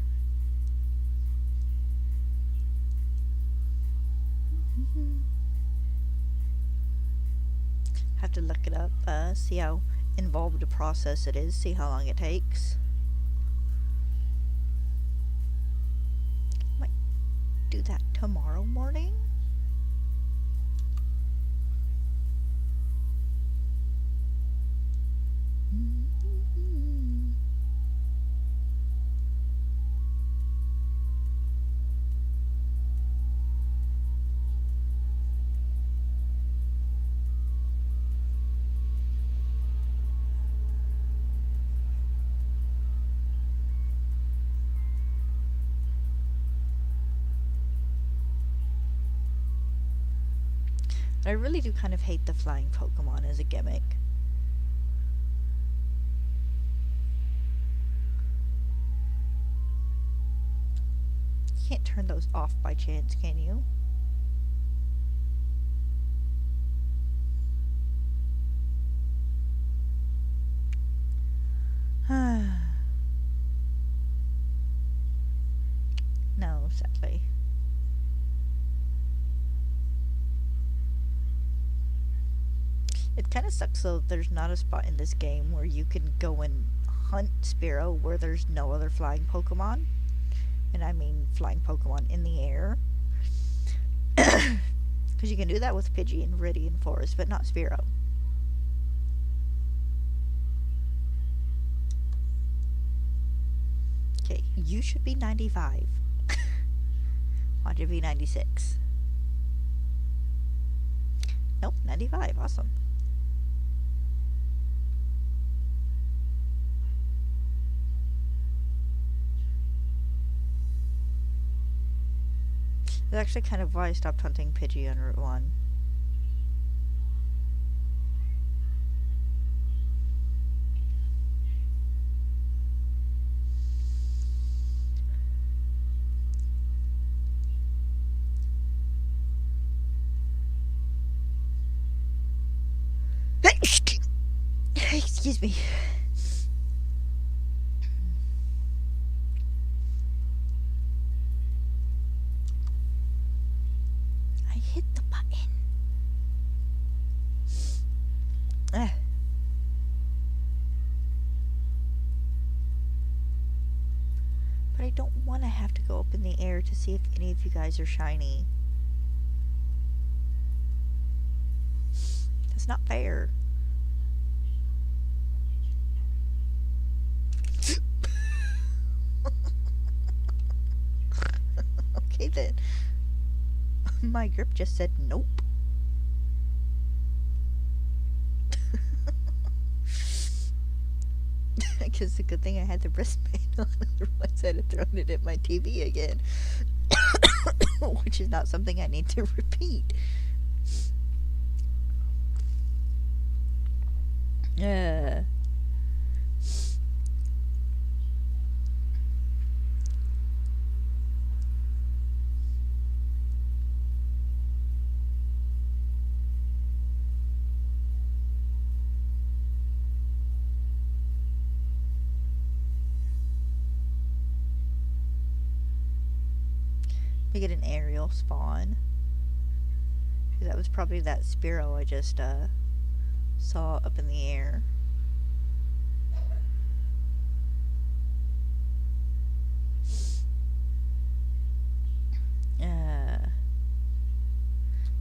Have to look it up, see how involved a process it is, see how long it takes. Might do that tomorrow morning. I really do kind of hate the flying Pokemon as a gimmick. You can't turn those off by chance, can you? No, sadly. It kind of sucks though that there's not a spot in this game where you can go and hunt Spearow where there's no other flying Pokemon. And I mean flying Pokemon in the air. Because you can do that with Pidgey in Viridian Forest, but not Spearow. Okay, you should be 95. Watch it be 96. Nope, 95. Awesome. That's actually kind of why I stopped hunting Pidgey on Route 1. Excuse me. I hit the button. Ugh. But I don't want to have to go up in the air to see if any of you guys are shiny. That's not fair. Okay then. My grip just said nope. Because the good thing I had the wristband on, otherwise I'd have thrown it at my TV again. Which is not something I need to repeat. We get an aerial spawn. That was probably that Spearow I just saw up in the air.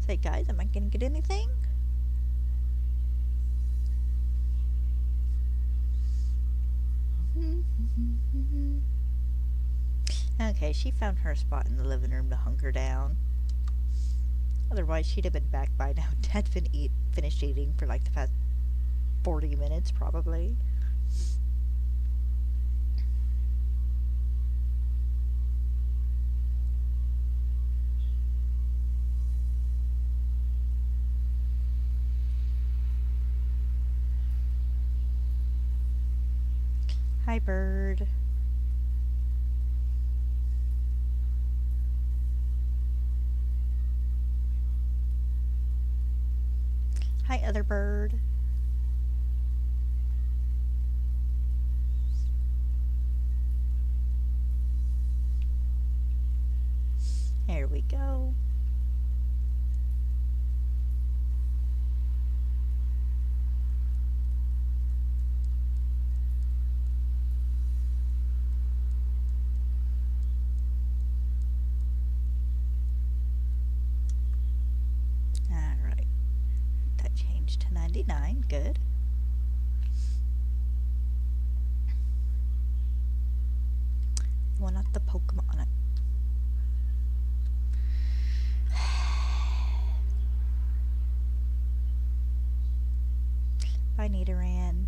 Say guys, am I gonna get anything? Okay, she found her spot in the living room to hunker down. Otherwise, she'd have been back by now. Dad's been finished eating for like the past 40 minutes, probably. Hi, bird. Hi, other bird. There we go. Alright. That changed to 99. Good. Well, not the Pokemon. Bye, Nidoran.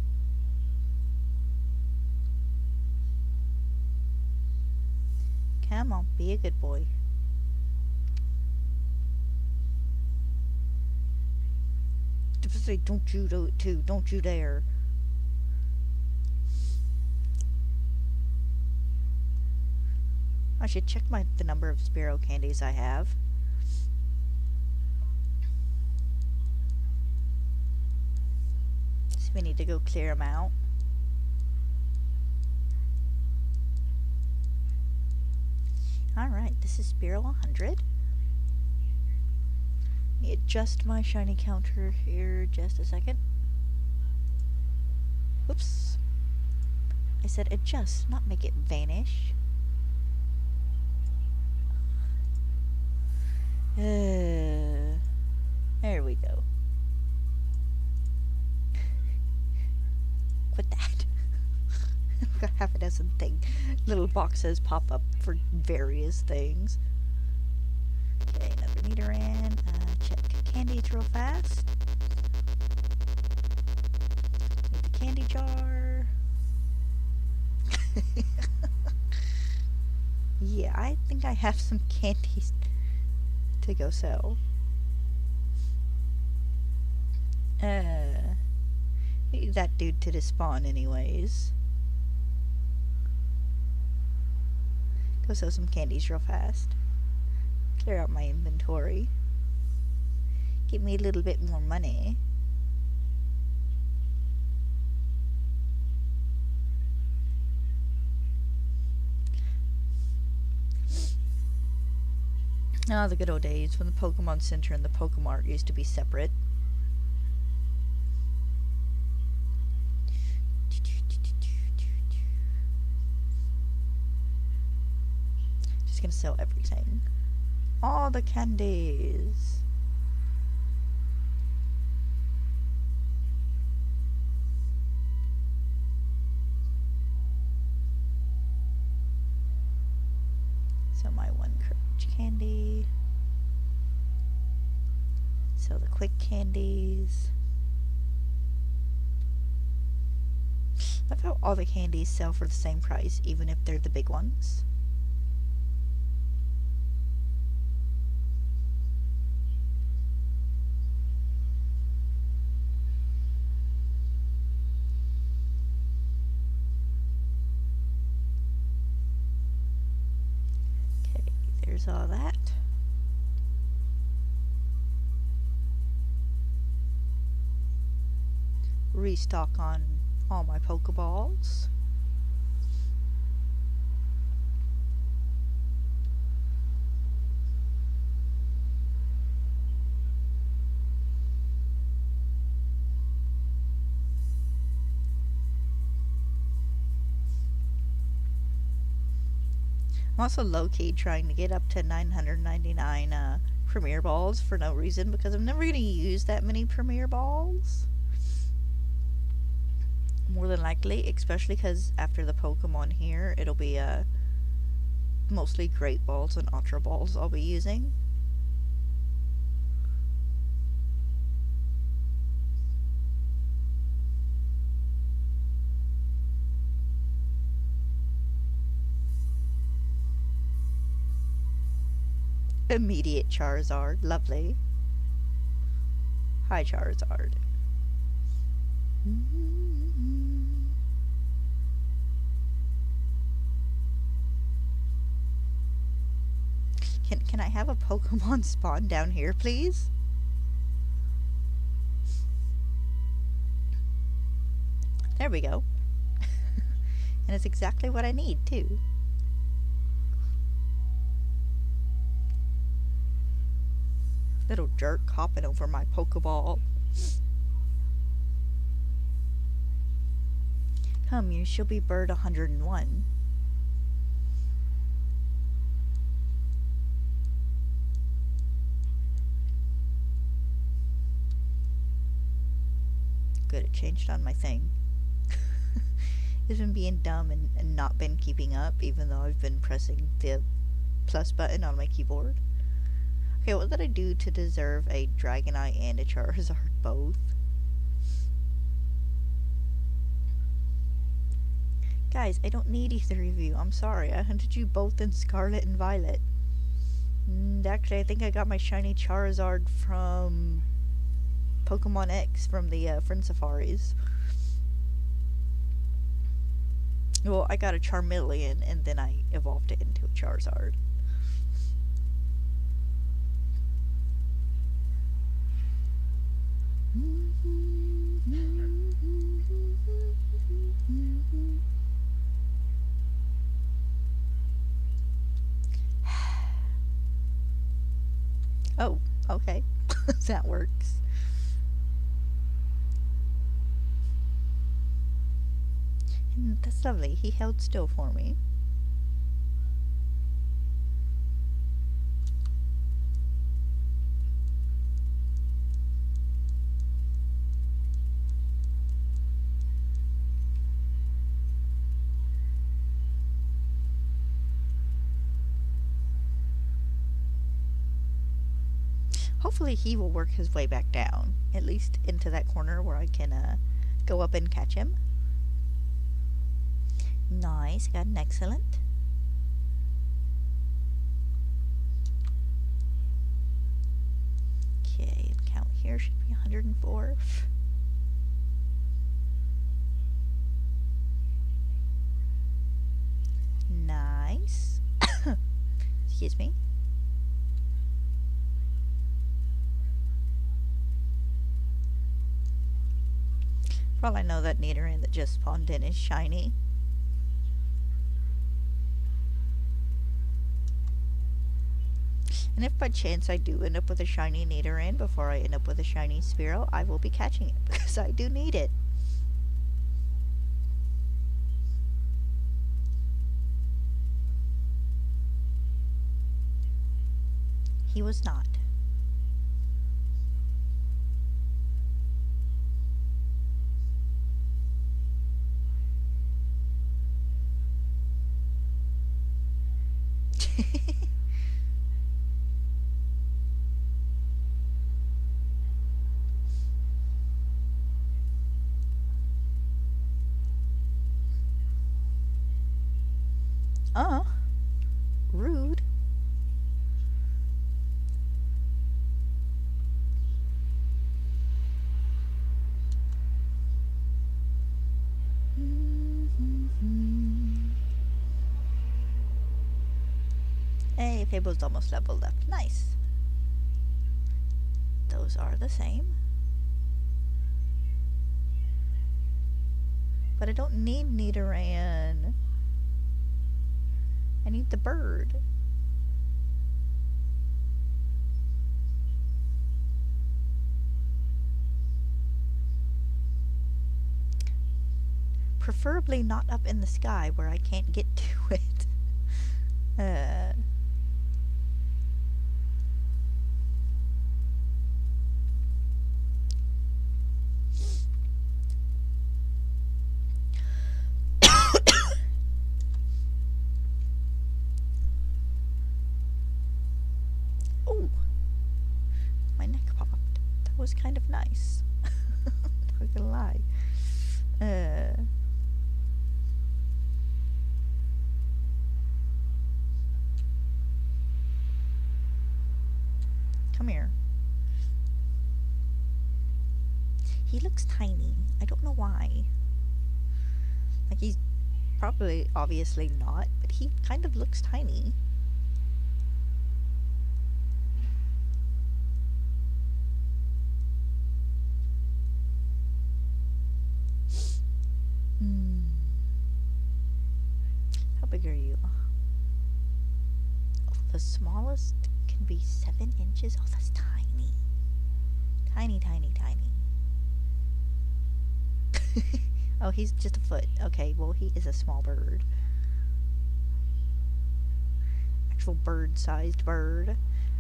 Come on, be a good boy. Say, don't you do it too. Don't you dare. I should check the number of Spearow candies I have. So we need to go clear them out. Alright, this is Spearow 100. Let me adjust my shiny counter here just a second. Whoops. I said adjust, not make it vanish. There we go. Quit that. I've got half a dozen little boxes pop up for various things. Okay, another Nidoran. Check candies real fast. Need the candy jar. Yeah, I think I have some candies to go sell. Need that dude to despawn anyways. Go sell some candies real fast. Clear out my inventory. Give me a little bit more money. Ah, the good old days when the Pokemon Center and the Pokemart used to be separate. Just gonna sell everything. All the candies. So my one courage candy. Sell the quick candies. I love how all the candies sell for the same price, even if they're the big ones. Okay, there's all that. Restock on all my Pokeballs. I'm also low-key trying to get up to 999 Premier Balls for no reason, because I'm never going to use that many Premier Balls. More than likely, especially because after the Pokemon here, it'll be mostly Great Balls and Ultra Balls I'll be using. Immediate Charizard, lovely. Hi Charizard. Can I have a Pokemon spawn down here, please? There we go. And it's exactly what I need, too. Little jerk hopping over my Pokeball. Come, you shall be bird 101. Good, it changed on my thing. It's been being dumb and not been keeping up, even though I've been pressing the plus button on my keyboard. Okay, what did I do to deserve a Dragonite and a Charizard both? Guys, I don't need either of you. I'm sorry. I hunted you both in Scarlet and Violet. And actually, I think I got my shiny Charizard from Pokemon X from the Friend Safaris. Well, I got a Charmeleon and then I evolved it into a Charizard. Oh, okay. That works. And that's lovely. He held still for me. Hopefully he will work his way back down, at least into that corner where I can go up and catch him. Nice, got an excellent. Okay, count here should be 104. Nice. Excuse me. For all I know, that Nidoran that just spawned in is shiny. And if by chance I do end up with a shiny Nidoran before I end up with a shiny Spearow, I will be catching it because I do need it. He was not. Rude. Hey, Fable's almost leveled up. Nice. Those are the same. But I don't need Nidoran. I need the bird. Preferably not up in the sky where I can't get to it. Oh, my neck popped. That was kind of nice. Not gonna lie. Come here. He looks tiny. I don't know why. Like, he's probably obviously not, but he kind of looks tiny. How big are you? Oh, the smallest can be 7 inches. Oh, that's tiny. Tiny, tiny, tiny. Oh, he's just a foot. Okay, well, he is a small bird. Actual bird-sized bird.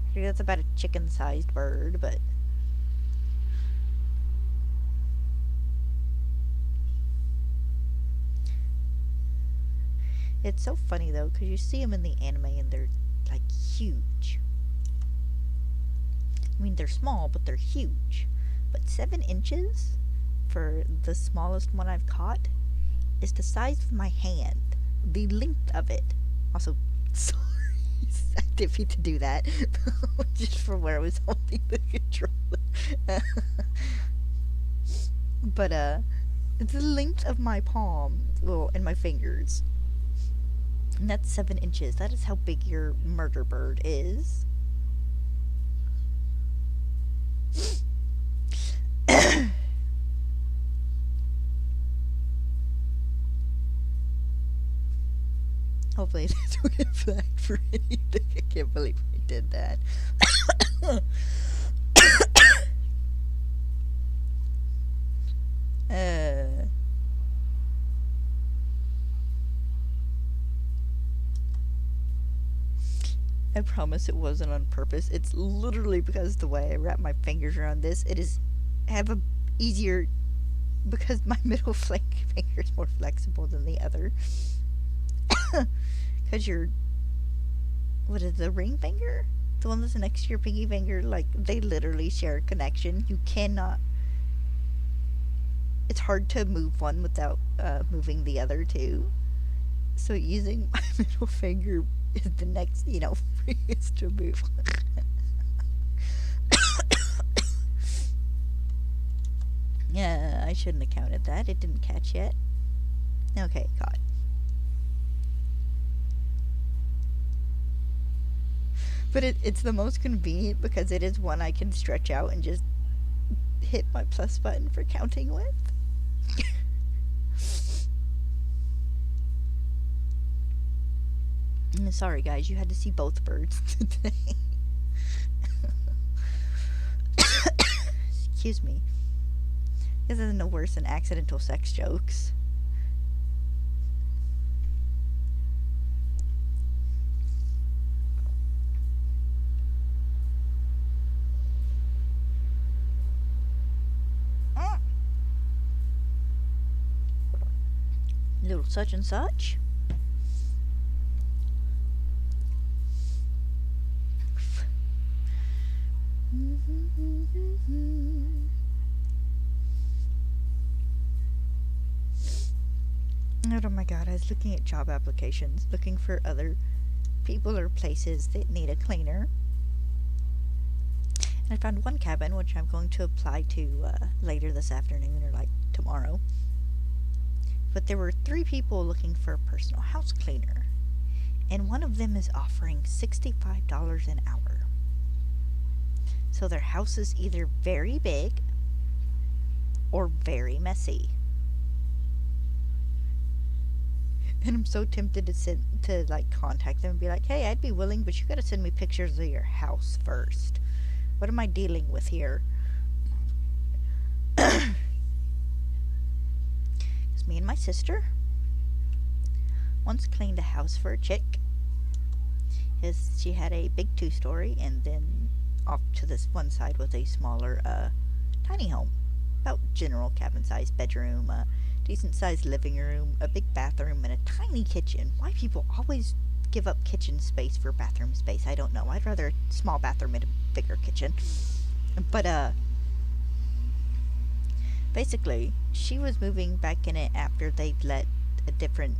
Actually, that's about a chicken-sized bird, but... It's so funny, though, because you see them in the anime and they're, like, huge. I mean, they're small, but they're huge. But 7 inches for the smallest one I've caught is the size of my hand. The length of it. Also, sorry, I didn't mean to do that. Just from where I was holding the controller. But, the length of my palm, well, and my fingers. And that's 7 inches. That is how big your murder bird is. Hopefully it doesn't get flagged for anything. I can't believe I did that. I promise it wasn't on purpose. It's literally because the way I wrap my fingers around this, I have a easier, because my middle finger is more flexible than the other. Because what is the ring finger? The one that's next to your pinky finger, like, they literally share a connection. You cannot. It's hard to move one without moving the other too. So using my middle finger is the next, freest to move. Yeah, I shouldn't have counted that. It didn't catch yet. Okay, caught. But it's the most convenient because it is one I can stretch out and just hit my plus button for counting with. Sorry, guys, you had to see both birds today. Excuse me. This is no worse than accidental sex jokes. Little such and such. Oh my god, I was looking at job applications, looking for other people or places that need a cleaner. And I found one cabin, which I'm going to apply to later this afternoon or like tomorrow. But there were 3 people looking for a personal house cleaner. And one of them is offering $65 an hour. So their house is either very big or very messy. And I'm so tempted to contact them and be like, hey, I'd be willing, but you gotta send me pictures of your house first. What am I dealing with here? It's me and my sister once cleaned a house for a chick. She had a big 2-story, and then off to this one side was a smaller, tiny home. About general cabin size bedroom, decent sized living room, a big bathroom, and a tiny kitchen. Why people always give up kitchen space for bathroom space, I don't know. I'd rather a small bathroom and a bigger kitchen. But, basically, she was moving back in it after they'd let a different,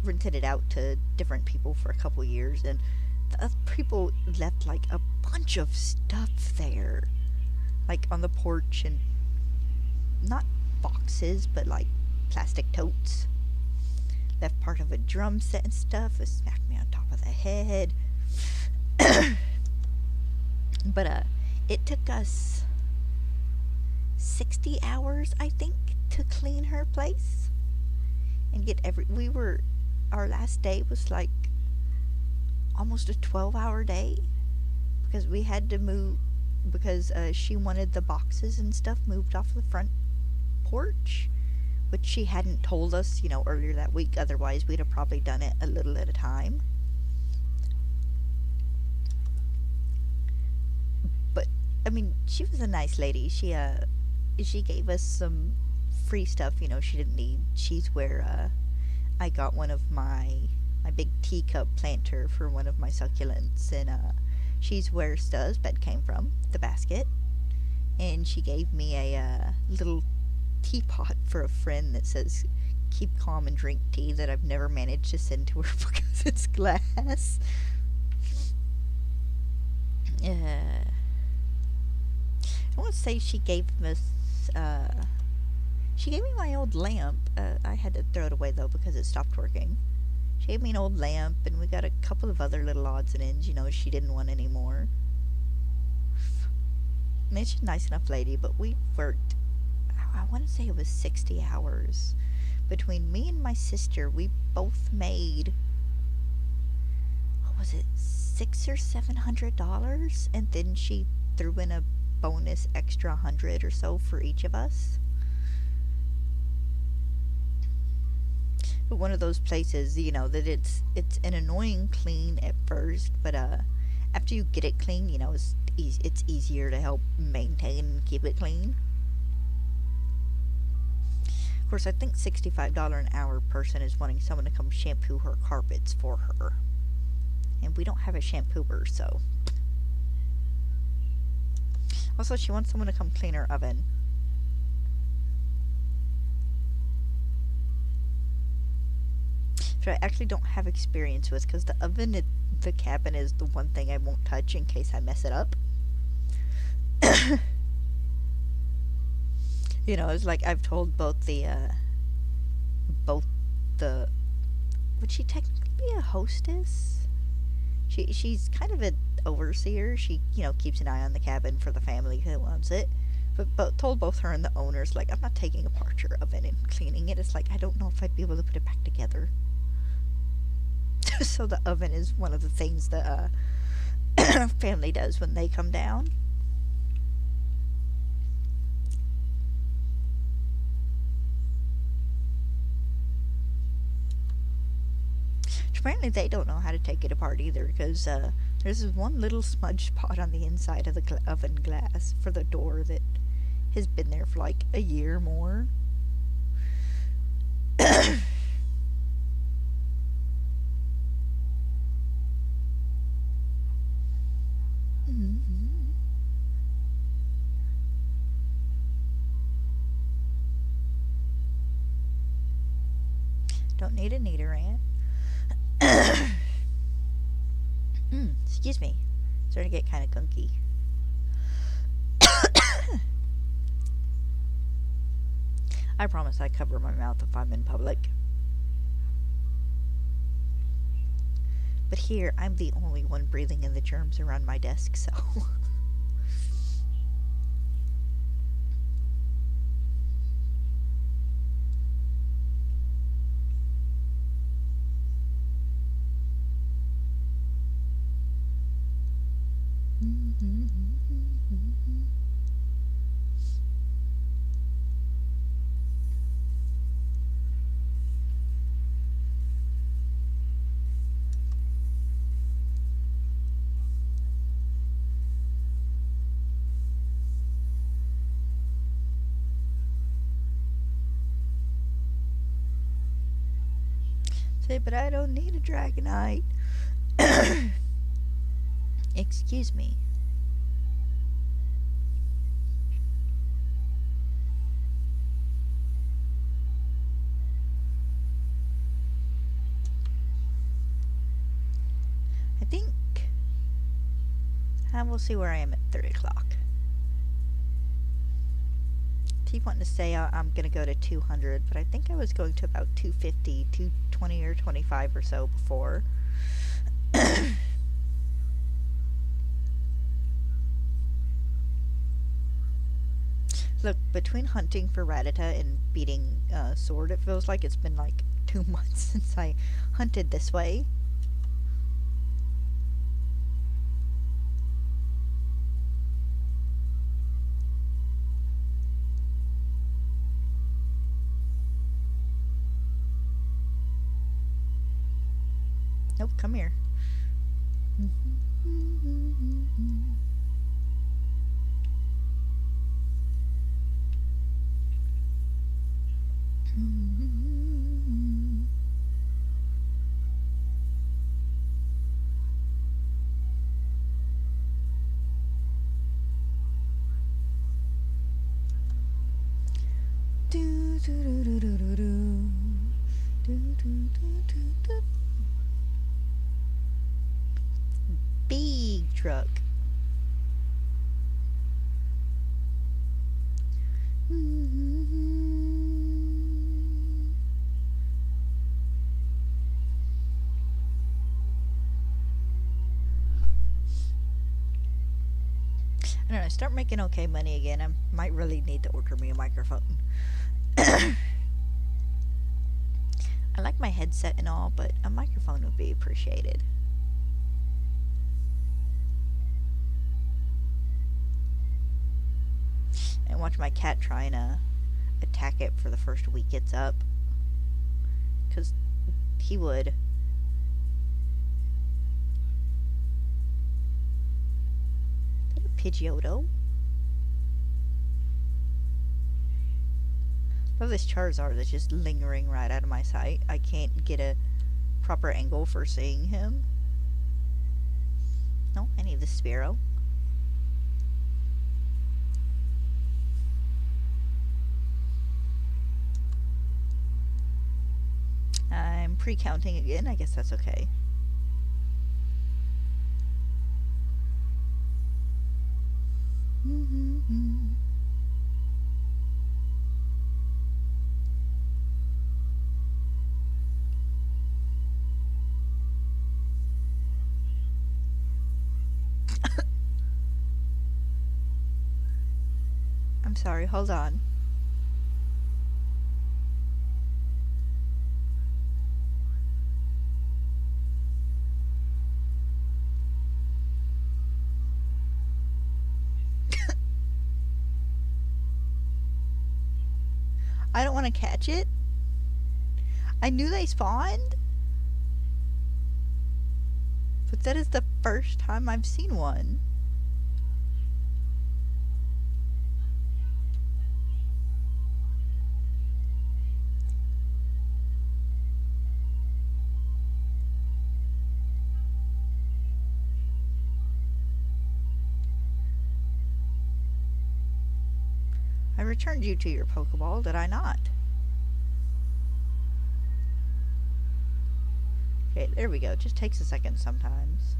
rented it out to different people for a couple years, and the other people left, like, a bunch of stuff there. Like, on the porch, and not boxes, but, like, plastic totes. Left part of a drum set and stuff. It smacked me on top of the head. But, it took us 60 hours, I think, to clean her place. And get our last day was like almost a 12-hour day. Because we had to move, because she wanted the boxes and stuff moved off the front porch, which she hadn't told us, earlier that week. Otherwise, we'd have probably done it a little at a time. But, I mean, she was a nice lady. She gave us some free stuff, she didn't need. She's where, I got one of my big teacup planter for one of my succulents, and, she's where Stella's bed came from, the basket. And she gave me a little teapot for a friend that says, keep calm and drink tea, that I've never managed to send to her because it's glass. I want to say she gave us, she gave me my old lamp. I had to throw it away though because it stopped working. She gave me an old lamp, and we got a couple of other little odds and ends, she didn't want anymore. And she's a nice enough lady, but we worked, I want to say it was 60 hours. Between me and my sister, we both made, what was it, $600 or $700? And then she threw in a bonus extra 100 or so for each of us. But one of those places, that it's an annoying clean at first, but after you get it clean, it's easier to help maintain and keep it clean. Of course, I think $65 an hour person is wanting someone to come shampoo her carpets for her. And we don't have a shampooer, so Also, she wants someone to come clean her oven. Which I actually don't have experience with, because the oven, the cabin is the one thing I won't touch in case I mess it up. You know, it's like I've told both the, would she technically be a hostess? She's kind of an overseer. She, you know, keeps an eye on the cabin for the family who wants it. But told both her and the owners, like, I'm not taking apart your oven and cleaning it. It's like, I don't know if I'd be able to put it back together. So the oven is one of the things the family does when they come down. Apparently they don't know how to take it apart either, because there's this one little smudge spot on the inside of the oven glass for the door that has been there for like a year or more. Don't need a kneader, Aunt. Excuse me. Starting to get kind of gunky. I promise I cover my mouth if I'm in public. But here, I'm the only one breathing in the germs around my desk, so... Say, but I don't need a Dragonite. Excuse me. I think I will see where I am at 3 o'clock. Keep wanting to say I'm going to go to 200, but I think I was going to about 250, 220 or 25 or so before. Look, between hunting for Rattata and beating Sword, it feels like it's been like 2 months since I hunted this way. Nope, come here. Big truck. I don't know, start making okay money again. I might really need to order me a microphone. I like my headset and all, but a microphone would be appreciated. And watch my cat trying to attack it for the first week it's up. Because he would. Is that a Pidgeotto? Love this Charizard that's just lingering right out of my sight. I can't get a proper angle for seeing him. No, I need the Spearow. pre-counting again. I guess that's okay. I'm sorry, hold on. I don't want to catch it. I knew they spawned, but that is the first time I've seen one. I returned you to your Pokeball, did I not? Okay, there we go. It just takes a second sometimes.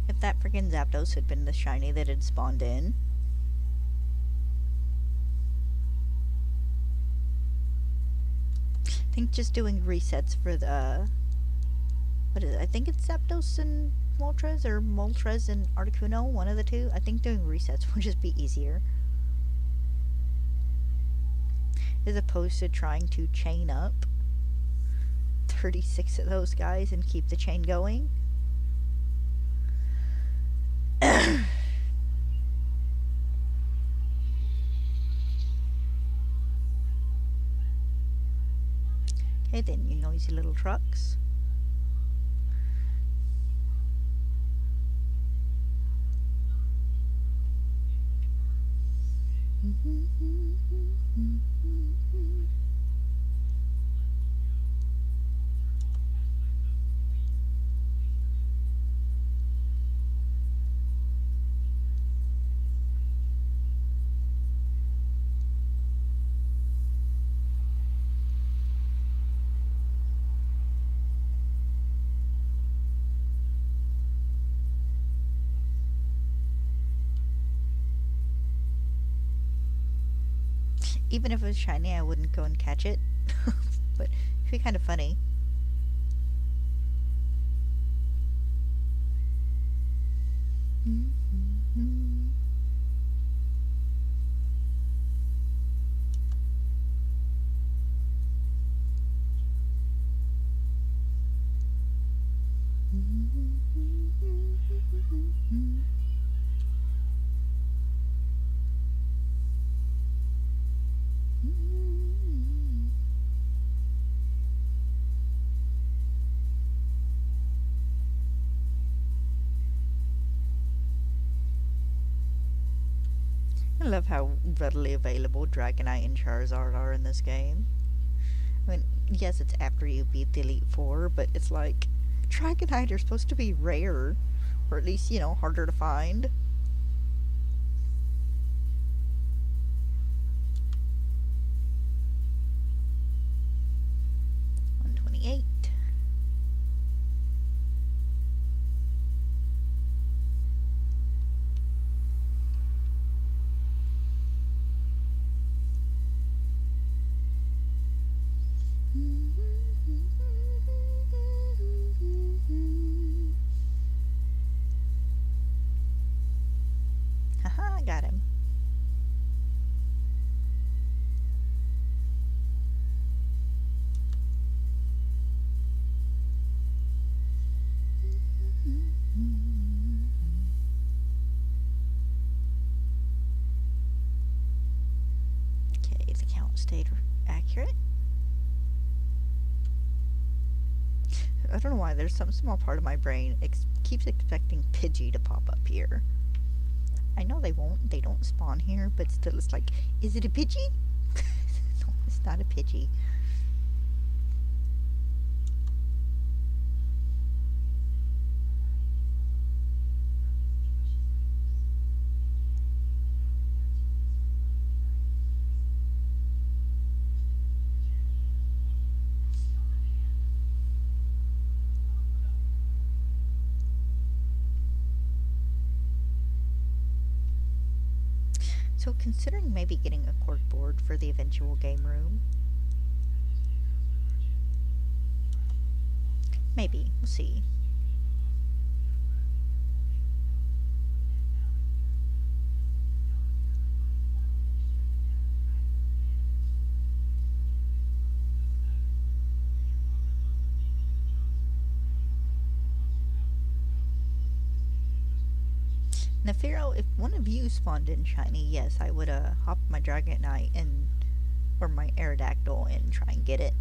If that freaking Zapdos had been the shiny that had spawned in. I think just doing resets for the... What is it? I think it's Zapdos and Moltres, or Moltres and Articuno, one of the two. I think doing resets would just be easier. As opposed to trying to chain up 36 of those guys and keep the chain going. Okay then, you noisy little trucks. Even if it was shiny, I wouldn't go and catch it. But it'd be kind of funny. I love how readily available Dragonite and Charizard are in this game. I mean, yes, it's after you beat the Elite Four, but it's like Dragonite are supposed to be rare, or at least, you know, harder to find. $128. Haha, I got him. Okay, the count stayed accurate. I don't know why, there's some small part of my brain keeps expecting Pidgey to pop up here. I know they won't, they don't spawn here, but still it's like, is it a Pidgey? No, it's not a Pidgey. So considering maybe getting a cork board for the eventual game room. Maybe. We'll see. Nefero, if one of you spawned in shiny, yes, I would hop my Dragonite and or my Aerodactyl and try and get it.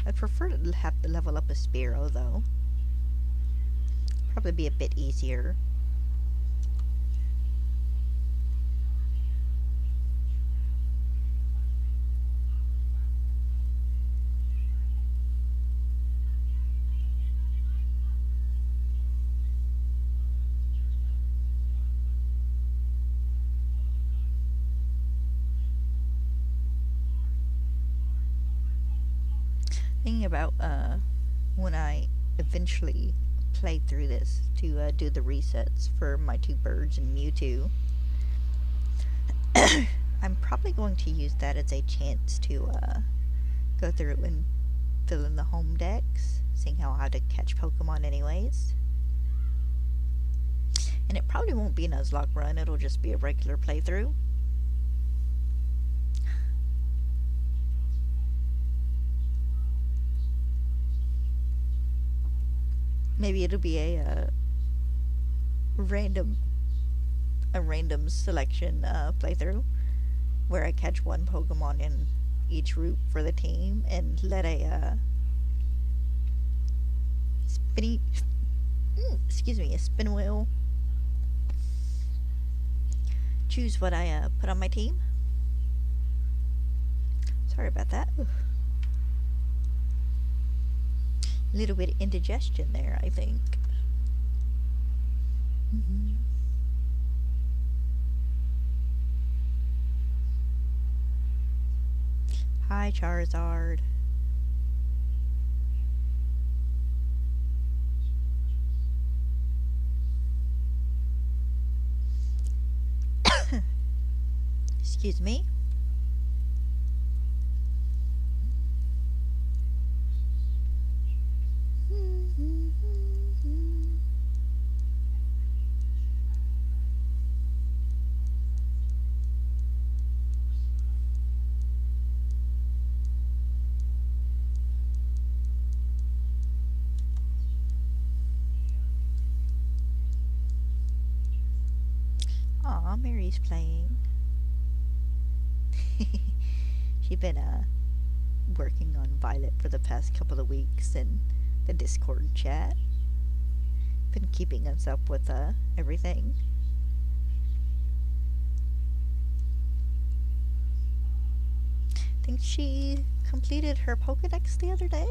I'd prefer to have to level up a Spearow though. Probably be a bit easier. Thinking about when I eventually play through this to do the resets for my two birds and Mewtwo. I'm probably going to use that as a chance to go through and fill in the home decks, seeing how I had to catch Pokemon anyways. And it probably won't be a Nuzlocke run, it'll just be a regular playthrough. Maybe it'll be a random selection playthrough where I catch one Pokemon in each route for the team and let a a spin wheel choose what I put on my team. Sorry about that. Oof. Little bit of indigestion there, I think. Hi, Charizard. Excuse me. Aw, Mary's playing. She's been working on Violet for the past couple of weeks in the Discord chat. Been keeping us up with everything. I think she completed her Pokedex the other day.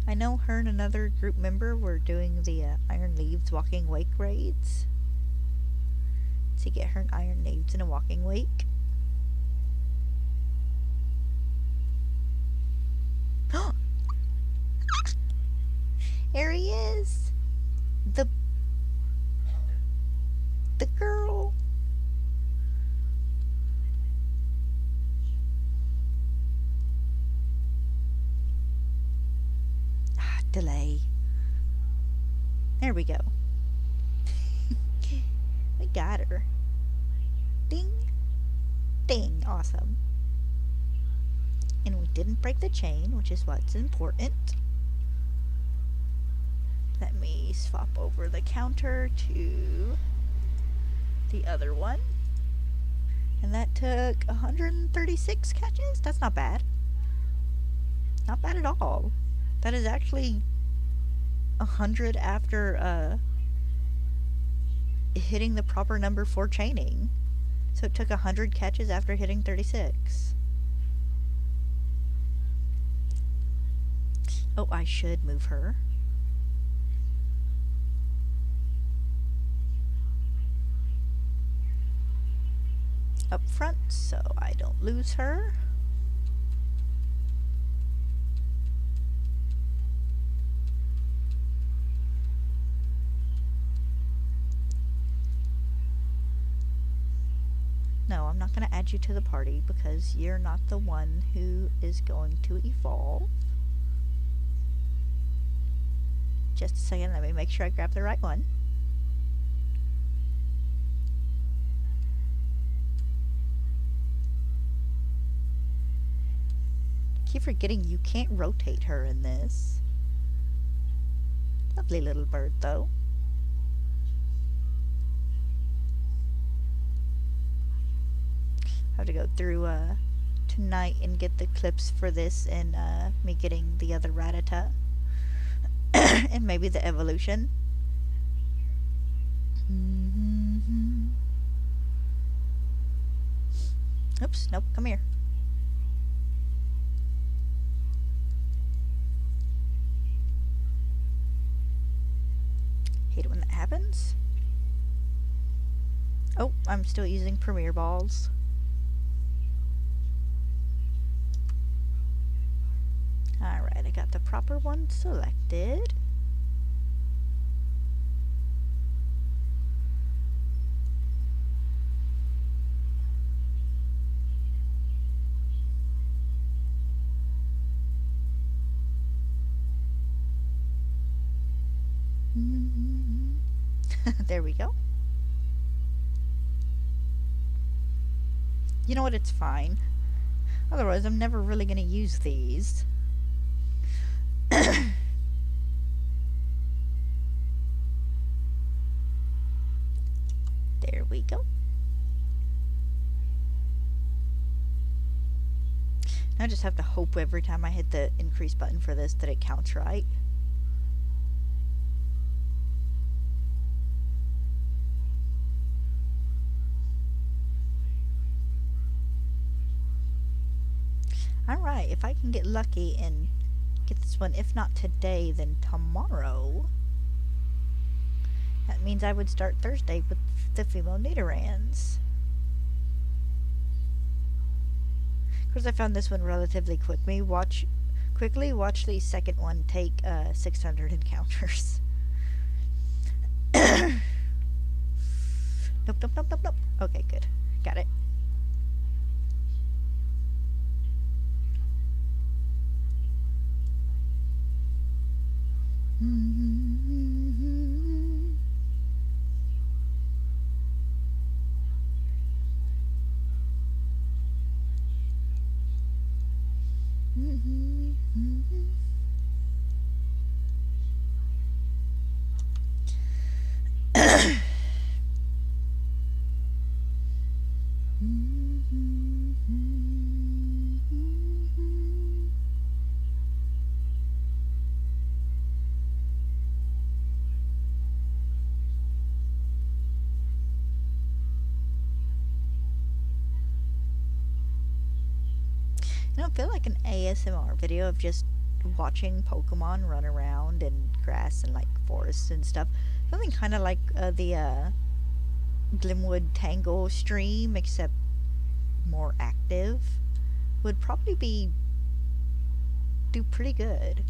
I know her and another group member were doing the Iron Leaves Walking Wake raids to get her an Iron Leaves and a Walking Wake. There he is! The girl! Delay. There we go. We got her. Ding. Ding. Awesome. And we didn't break the chain, which is what's important. Let me swap over the counter to the other one. And that took 136 catches? That's not bad. Not bad at all. That is actually 100 after hitting the proper number for chaining. So it took 100 catches after hitting 36. Oh, I should move her. Up front so I don't lose her. not going to add you to the party because you're not the one who is going to evolve. Just a second, let me make sure I grab the right one. Keep forgetting you can't rotate her in this. Lovely little bird, though. I have to go through tonight and get the clips for this and me getting the other Rattata. And maybe the evolution. Oops, nope, come here. Hate it when that happens. Oh, I'm still using Premier Balls. Alright, I got the proper one selected. There we go. You know what? It's fine. Otherwise, I'm never really going to use these. There we go. Now I just have to hope every time I hit the increase button for this that it counts right. Alright, if I can get lucky and get this one, if not today, then tomorrow. That means I would start Thursday with the female Nidorans. Of course, I found this one relatively quickly. Watch the second one take 600 encounters. Nope, nope, nope, nope, nope. Okay, good. Got it. I don't feel like an ASMR video of just watching Pokemon run around in grass and like forests and stuff. Something kind of like the Glimwood Tangle stream, except more active, would probably do pretty good.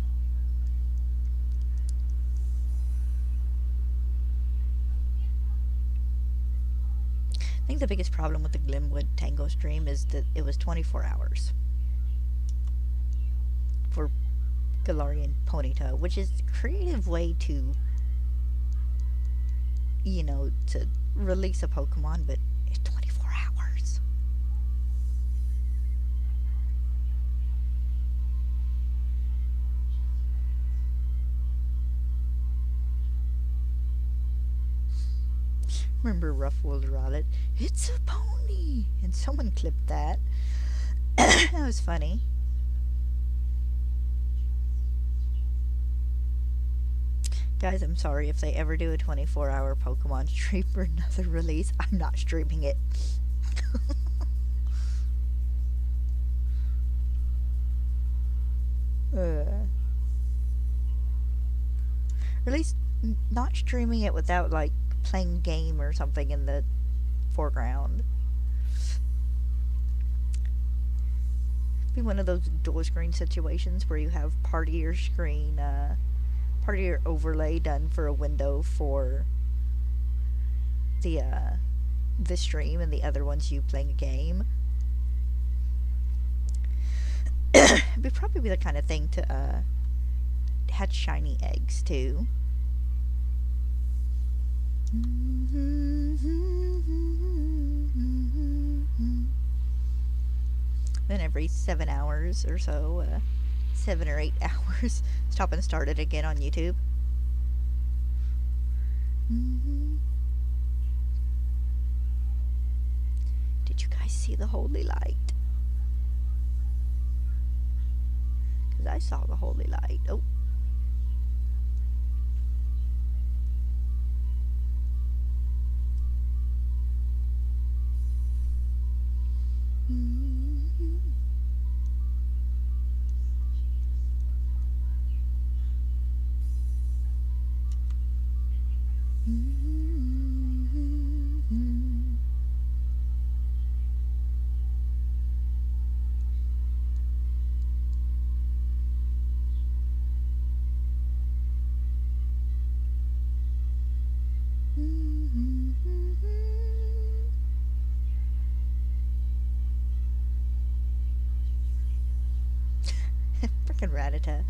I think the biggest problem with the Glimwood Tango stream is that it was 24 hours for Galarian Ponyta, which is a creative way to, you know, to release a Pokemon, but it's 24 hours. Remember Ruffles Rowlet? It's a pony! And someone clipped that. That was funny. Guys, I'm sorry if they ever do a 24-hour Pokemon stream for another release. I'm not streaming it. Or at least not streaming it without, like, playing game or something in the foreground. Be one of those dual screen situations where you have part of your screen, part of your overlay done for a window for the the stream and the other one's you playing a game. It'd probably be the kind of thing to hatch shiny eggs too. Then every 7 hours or so, 7 or 8 hours, stop and start it again on YouTube. Did you guys see the holy light? Because I saw the holy light. Oh. Frickin' Rattata.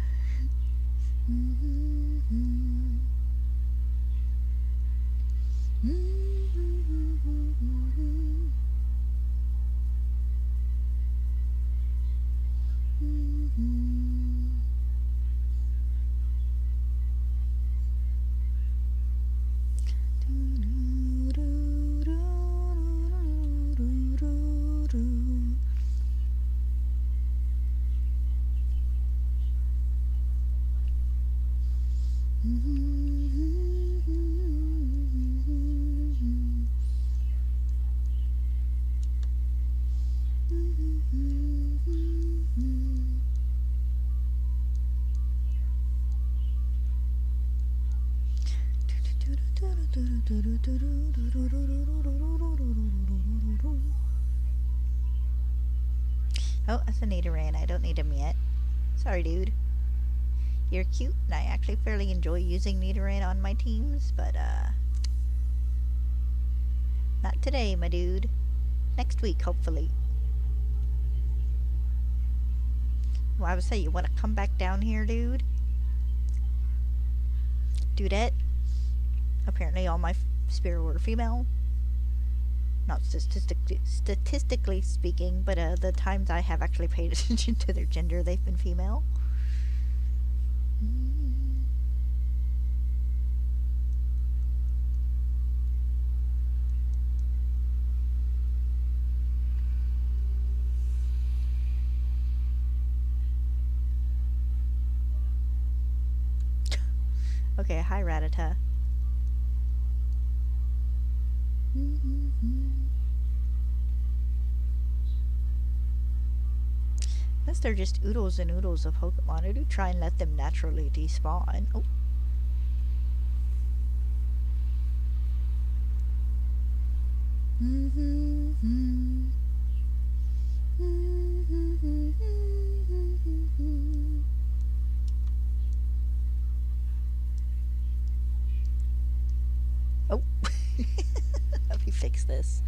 Oh, that's a Nidoran. I don't need him yet. Sorry, dude. You're cute, and I actually fairly enjoy using Nidoran on my teams, but, not today, my dude. Next week, hopefully. Well, I would say, you want to come back down here, dude? Dudette? Apparently all my Spearow are female. Not statistically speaking, but the times I have actually paid attention to their gender, they've been female. Okay, hi Rattata. Unless they're just oodles and oodles of Pokemon, I do try and let them naturally despawn. Oh. Oh. Let me fix this.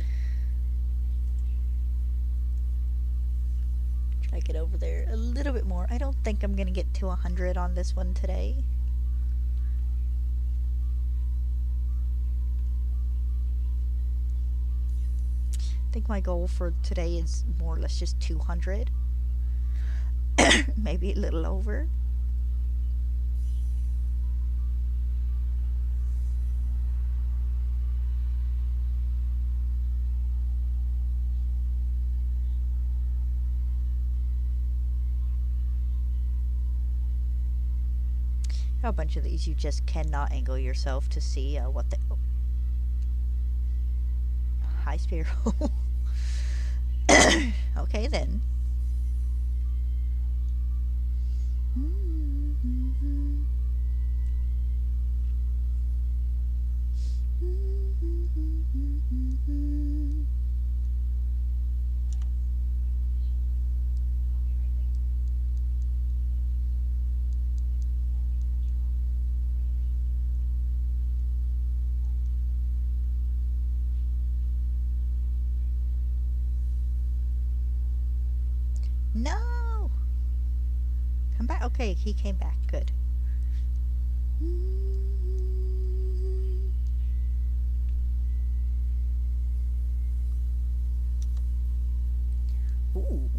Try to get over there a little bit more. I don't think I'm gonna get to 100 on this one today. I think my goal for today is more or less just 200. Maybe a little over. A bunch of these you just cannot angle yourself to see what the... Oh. Hi, Spearow. Okay, then. No! Come back. Okay, he came back. Good. Ooh.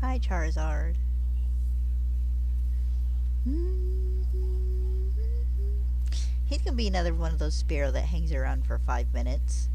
Hi, Charizard. He's gonna be another one of those Spearow that hangs around for 5 minutes.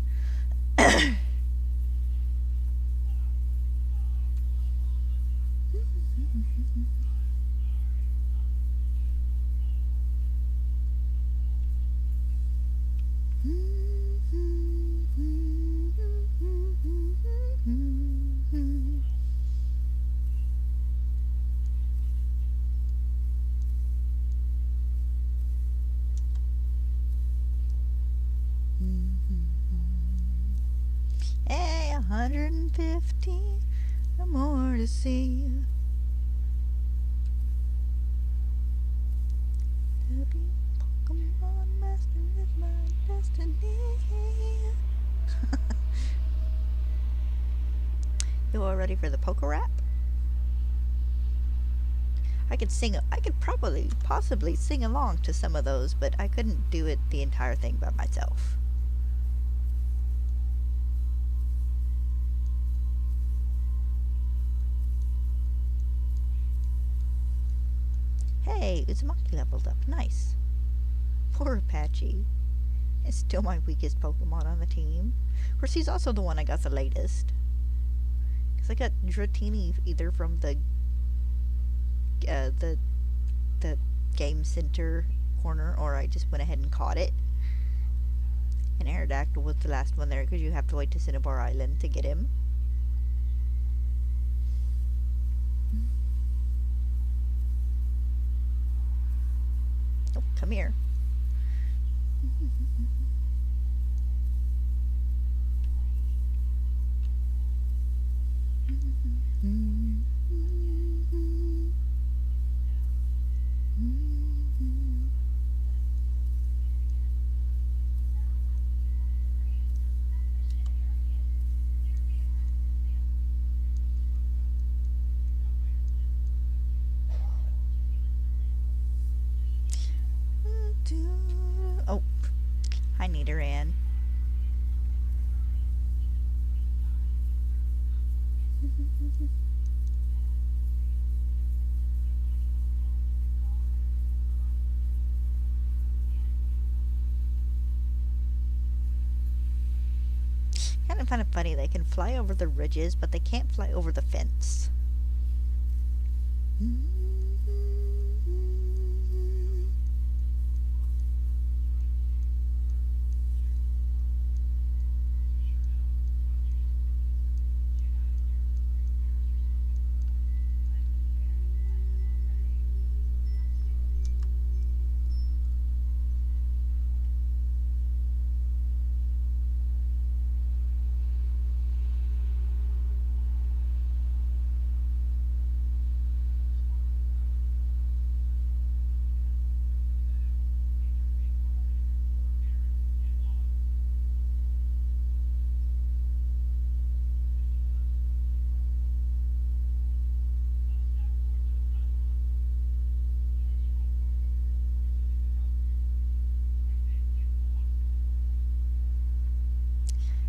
Hey, 150, no more to see. To be Pokemon Master is my destiny. You all ready for the Poke Rap? I could probably, possibly sing along to some of those, but I couldn't do it the entire thing by myself. Hey, Uzumaki leveled up. Nice. Poor Apache. It's still my weakest Pokemon on the team. Of course, he's also the one I got the latest. Because I got Dratini either from the game center corner, or I just went ahead and caught it. And Aerodactyl was the last one there because you have to wait to Cinnabar Island to get him. Oh, come here. Oh, hi, Nidoran. Kind of funny. They can fly over the ridges, but they can't fly over the fence.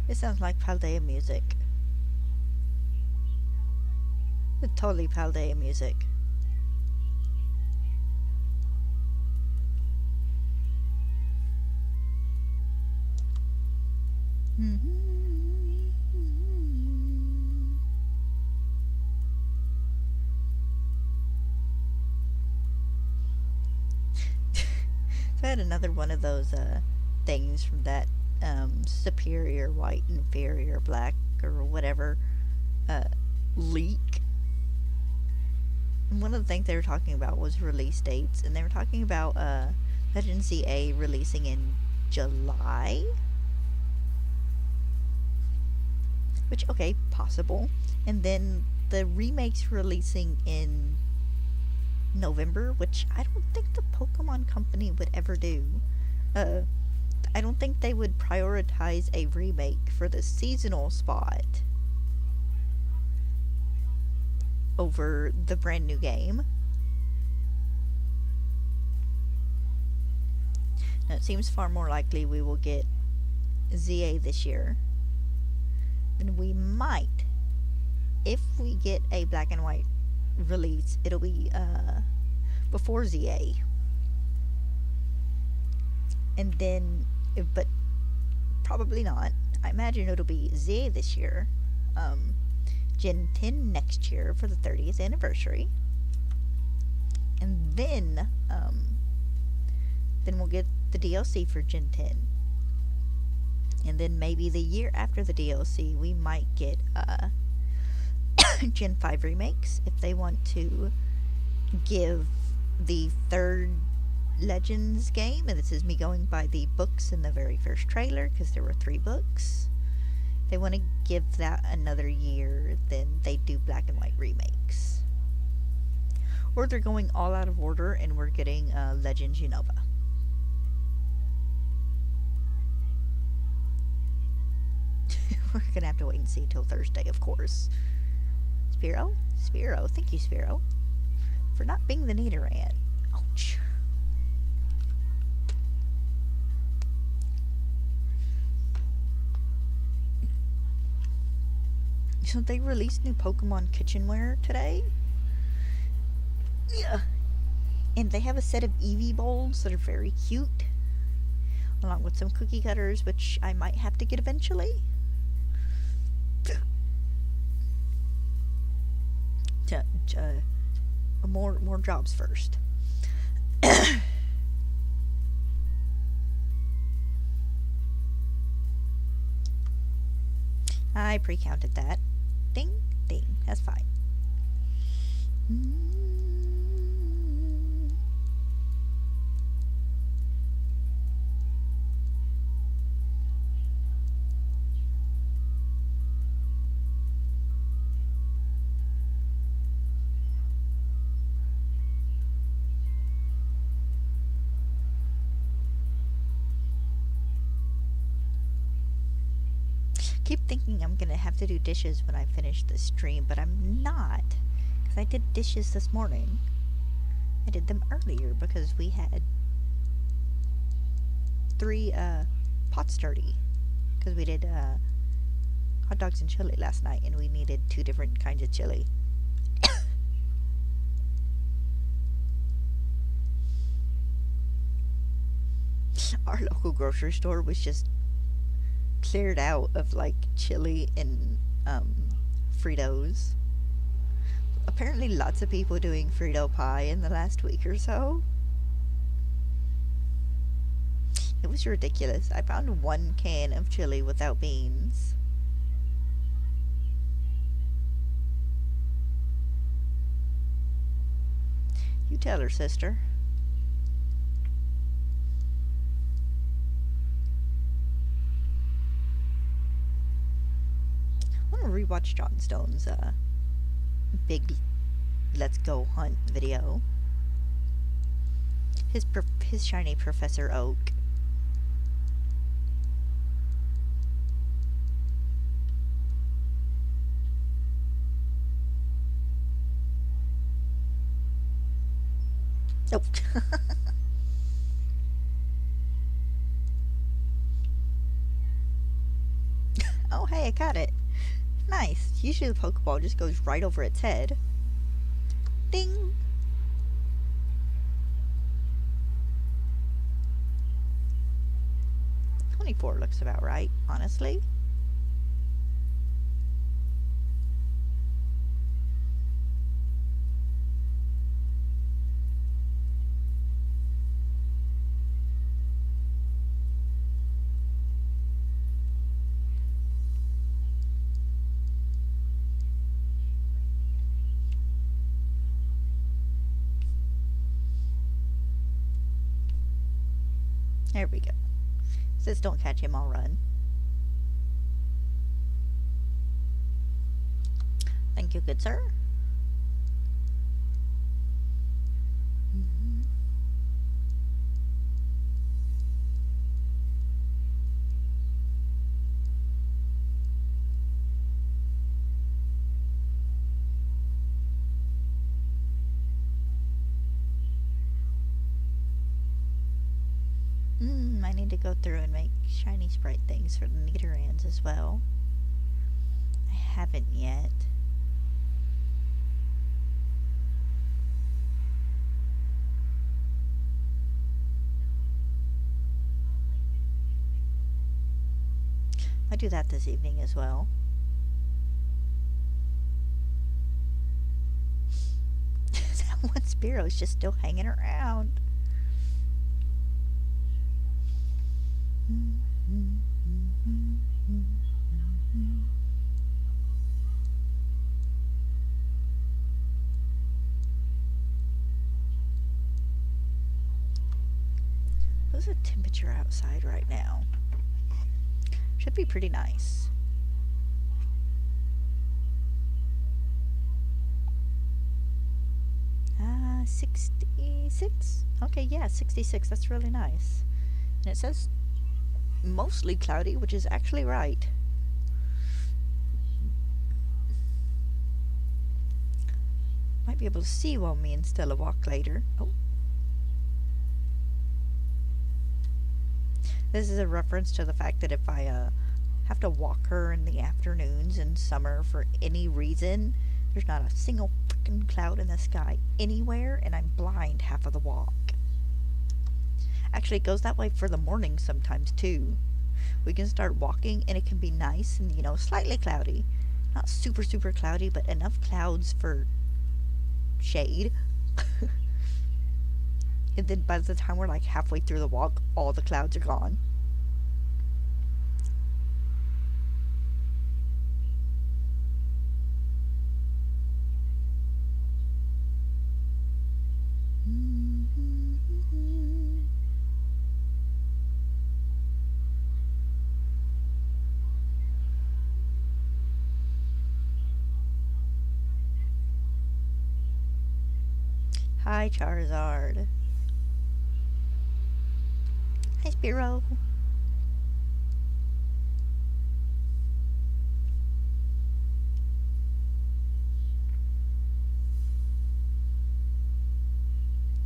It sounds like Paldea music. It's totally Paldea music. So I had another one of those things from that superior white, inferior black, or whatever leak. one of the things they were talking about was release dates, and they were talking about Legend ZA releasing in July. Which, okay, possible. And then the remake's releasing in November, which I don't think the Pokemon Company would ever do. I don't think they would prioritize a remake for the seasonal spot over the brand new game. Now, it seems far more likely we will get ZA this year. Then we might, if we get a black and white release, it'll be before ZA. And then, but probably not. I imagine it'll be ZA this year, Gen 10 next year for the 30th anniversary, and then we'll get the DLC for Gen 10. And then maybe the year after the DLC, we might get Gen 5 remakes if they want to give the third Legends game, and this is me going by the books in the very first trailer, because there were 3 books. They want to give that another year, then they do black and white remakes. Or they're going all out of order and we're getting Legends Unova. We're gonna have to wait and see till Thursday, of course. Spearow? Spearow. Thank you, Spearow, for not being the Nidoran. Ouch. So they released new Pokemon kitchenware today. Yeah. And they have a set of Eevee bowls that are very cute, along with some cookie cutters, which I might have to get eventually. More jobs first. I pre-counted that. Ding, ding. That's fine. Keep thinking I'm gonna have to do dishes when I finish this stream, but I'm not, because I did dishes this morning. I did them earlier because we had 3 pots dirty, because we did hot dogs and chili last night, and we needed 2 different kinds of chili. Our local grocery store was just cleared out of like chili and Fritos. Apparently lots of people doing Frito pie in the last week or so. It was ridiculous. I found 1 can of chili without beans. You tell her, sister. I want to rewatch John Stone's big Let's Go Hunt video. His shiny Professor Oak. Nope. Oh, hey, I got it. Nice. Usually the Pokeball just goes right over its head. Ding! $24 looks about right, honestly. There we go. Says don't catch him, I'll run. Thank you, good sir. I need to go through and make shiny sprite things for the Nidorans as well. I haven't yet. I'll do that this evening as well. That one Spearow's just still hanging around. What's the temperature outside right now? Should be pretty nice. Ah, 66? Okay, yeah, 66. That's really nice. And it says mostly cloudy, which is actually right. Might be able to see while me and Stella walk later. Oh. This is a reference to the fact that if I have to walk her in the afternoons in summer for any reason, there's not a single freaking cloud in the sky anywhere, and I'm blind half of the walk. Actually, it goes that way for the morning sometimes, too. We can start walking, and it can be nice and, you know, slightly cloudy. Not super, super cloudy, but enough clouds for shade. And then by the time we're like halfway through the walk, all the clouds are gone. Hi, Charizard. Hi, Spearow.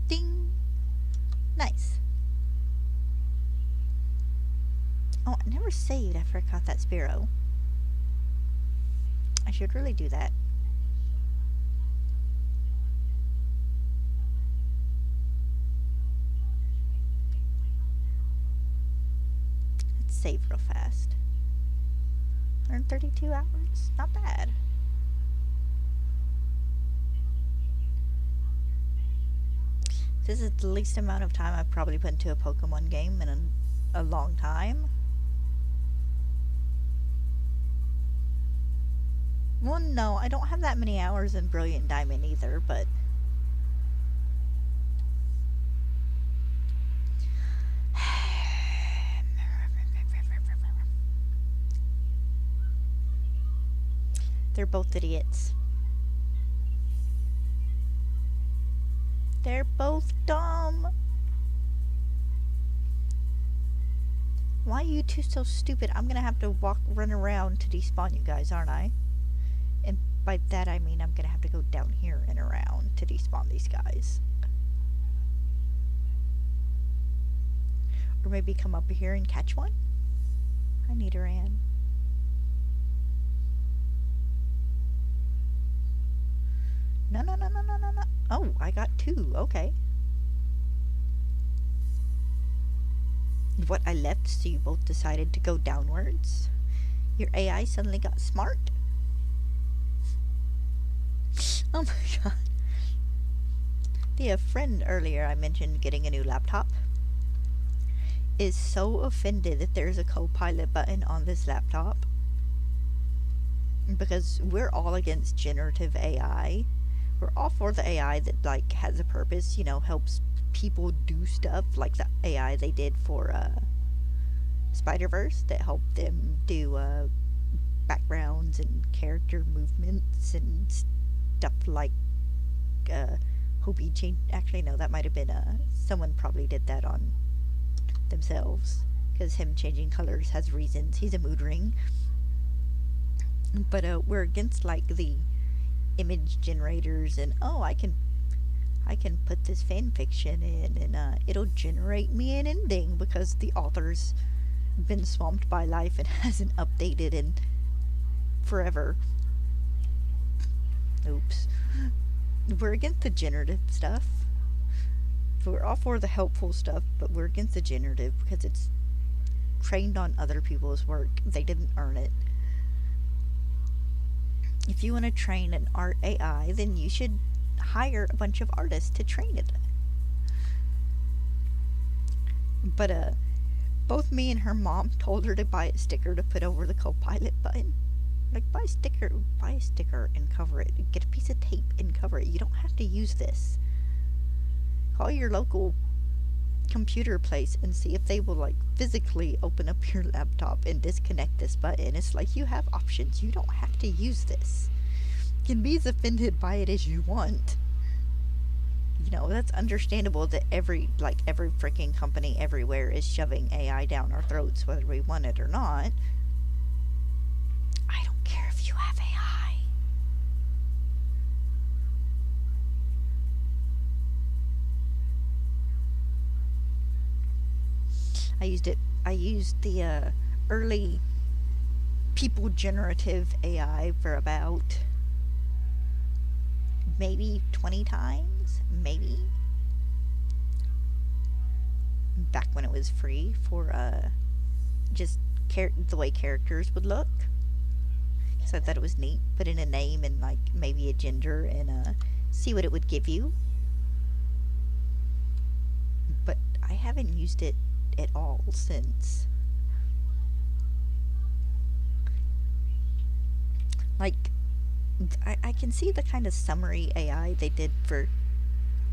Ding. Nice. Oh, I never saved after I caught that Spearow. I should really do that. Save real fast. 132 hours? Not bad. This is the least amount of time I've probably put into a Pokemon game in a long time. Well, no, I don't have that many hours in Brilliant Diamond either, but... They're both idiots. They're both dumb. Why are you two so stupid? I'm gonna have to run around to despawn you guys, aren't I? And by that I mean I'm gonna have to go down here and around to despawn these guys. Or maybe come up here and catch one? I need her in. No. Oh, I got two. Okay. What, I left so you both decided to go downwards? Your AI suddenly got smart? Oh my god. The friend earlier I mentioned getting a new laptop is so offended that there's a co-pilot button on this laptop. Because we're all against generative AI. We're all for the AI that like has a purpose, helps people do stuff like the AI they did for Spider-Verse that helped them do backgrounds and character movements and stuff like hope he changed. Actually, no, that might have been someone probably did that on themselves because him changing colors has reasons. He's a mood ring. But we're against like the image generators and I can put this fan fiction in and it'll generate me an ending because the author's been swamped by life and hasn't updated in forever. Oops. We're against the generative stuff. We're all for the helpful stuff, but we're against the generative because it's trained on other people's work. They didn't earn it. If you want to train an art AI, then you should hire a bunch of artists to train it. But both me and her mom told her to buy a sticker to put over the co-pilot button. Like, buy a sticker and cover it. Get a piece of tape and cover it. You don't have to use this. Call your local computer place and see if they will, like, physically open up your laptop and disconnect this button. It's like, you have options. You don't have to use this. You can be as offended by it as you want. That's understandable that every freaking company everywhere is shoving AI down our throats, whether we want it or not. I don't care if you have AI. I used the early people generative AI for about maybe 20 times, maybe. Back when it was free for just the way characters would look. So I thought it was neat. Put in a name and like maybe a gender and see what it would give you. But I haven't used it at all since. Like, I can see the kind of summary AI they did for.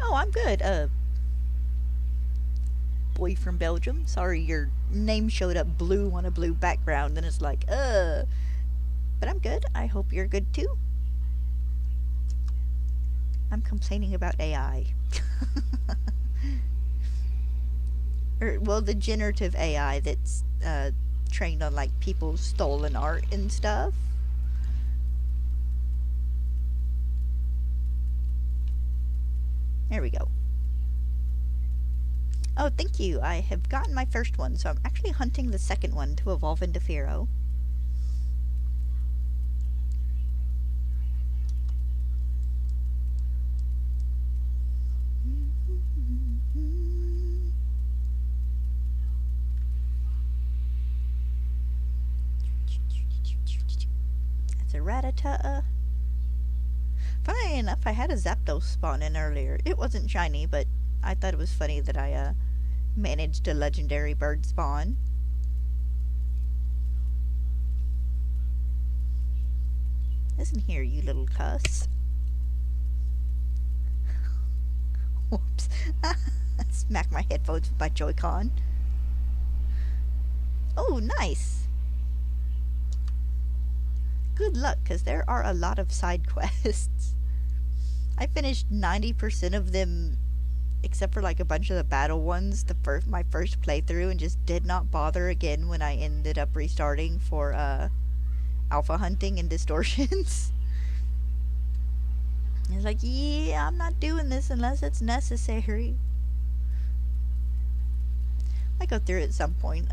Oh, I'm good. Boy from Belgium. Sorry, your name showed up blue on a blue background, and it's like, But I'm good. I hope you're good too. I'm complaining about AI. Well, the generative AI that's trained on like people's stolen art and stuff. There we go. Oh, thank you. I have gotten my first one, so I'm actually hunting the second one to evolve into Spearow. That's a Rattata. Funny enough, I had a Zapdos spawn in earlier. It wasn't shiny, but I thought it was funny that I managed a legendary bird spawn. Listen here, you little cuss. Whoops. Smack my headphones with my Joy-Con. Oh, nice. Good luck, because there are a lot of side quests. I finished 90% of them, except for like a bunch of the battle ones, my first playthrough, and just did not bother again when I ended up restarting for alpha hunting and distortions. It's like, yeah, I'm not doing this unless it's necessary. I go through it at some point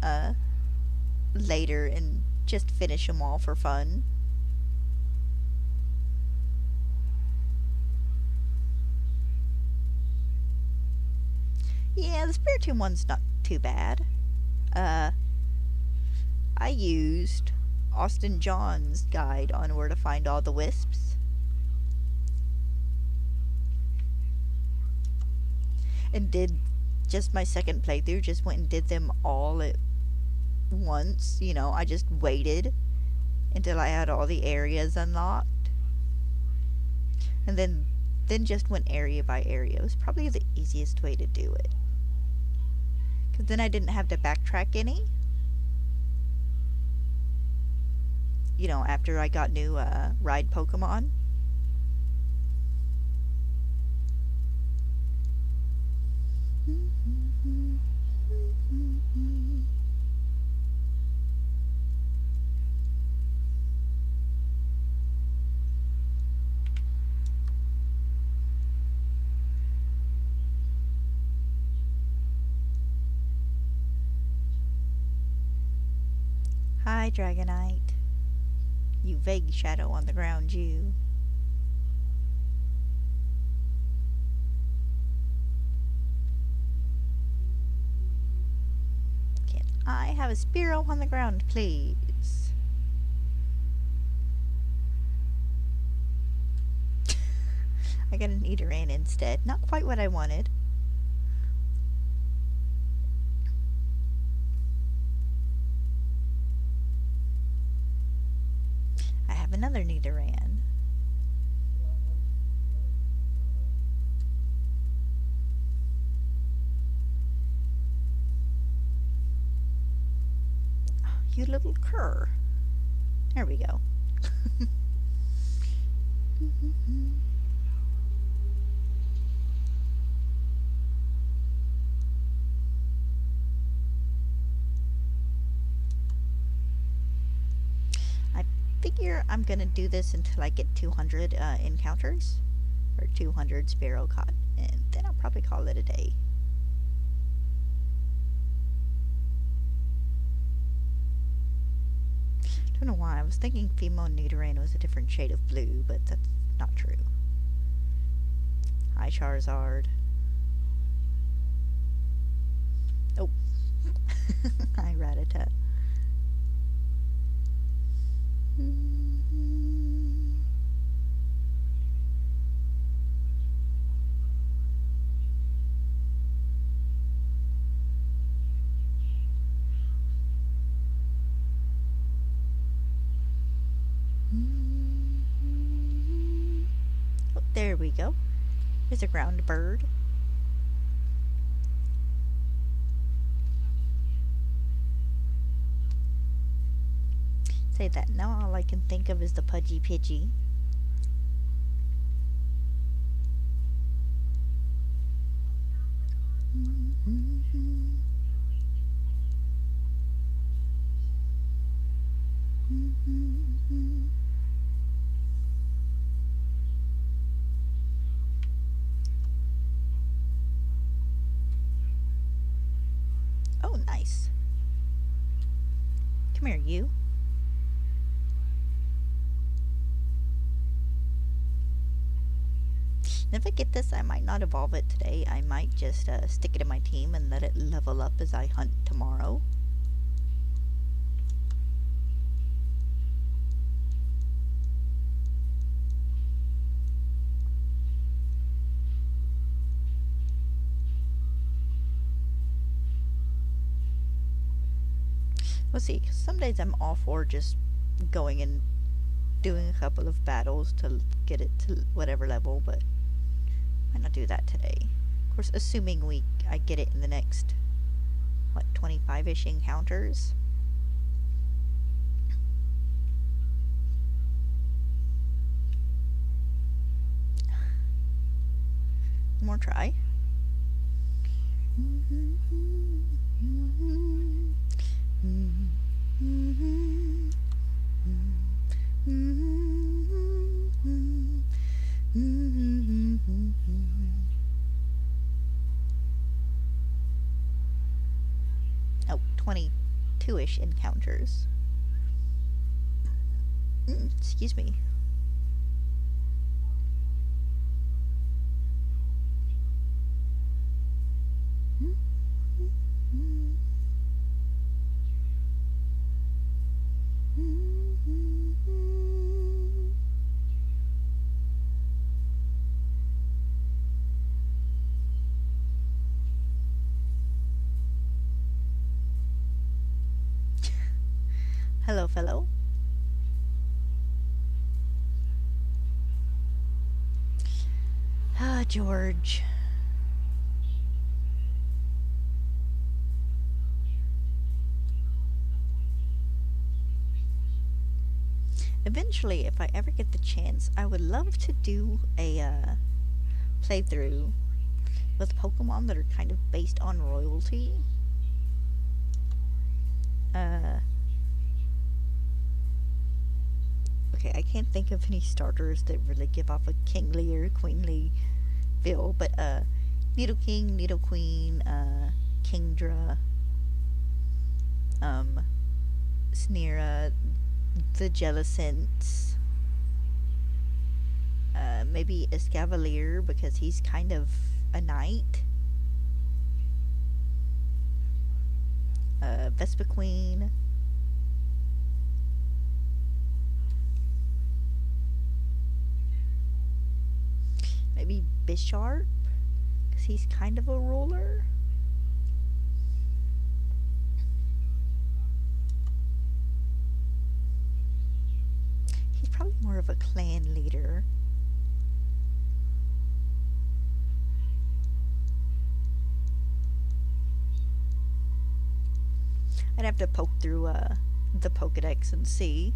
later and just finish them all for fun. Yeah, the Spiritomb one's not too bad. I used Austin John's guide on where to find all the wisps. And did just my second playthrough, just went and did them all at once. I just waited until I had all the areas unlocked. And then then just went area by area. It was probably the easiest way to do it. Because then I didn't have to backtrack any. You know, after I got new ride Pokemon. Hi, Dragonite. You vague shadow on the ground, you. Can I have a Spearow on the ground, please? I got an Nidoran instead. Not quite what I wanted. I have another Nidoran. Oh, you little cur. There we go. I figure I'm gonna do this until I get 200 encounters, or 200 Spearow caught, and then I'll probably call it a day. Don't know why, I was thinking female Nidoran was a different shade of blue, but that's not true. Hi, Charizard. Oh. Hi, Rattata. Oh, there we go. There's a ground bird. Say that now, all I can think of is the Pudgy Pidgey. Oh, nice. Come here, you. If I get this, I might not evolve it today. I might just stick it in my team and let it level up as I hunt tomorrow. We'll see. Some days I'm all for just going and doing a couple of battles to get it to whatever level, but I might not do that today. Of course, assuming I get it in the next, what, 25-ish encounters. One more try. Oh, 22-ish encounters. Excuse me. Hello, fellow. George. Eventually, if I ever get the chance, I would love to do a playthrough with Pokemon that are kind of based on royalty. Okay, I can't think of any starters that really give off a kingly or queenly feel, but Nidoking, Nidoqueen, Kingdra, Sneera, the Jellicents, maybe Escavalier because he's kind of a knight, Vespiquen, maybe Bisharp because he's kind of a ruler. He's probably more of a clan leader. I'd have to poke through the Pokedex and see.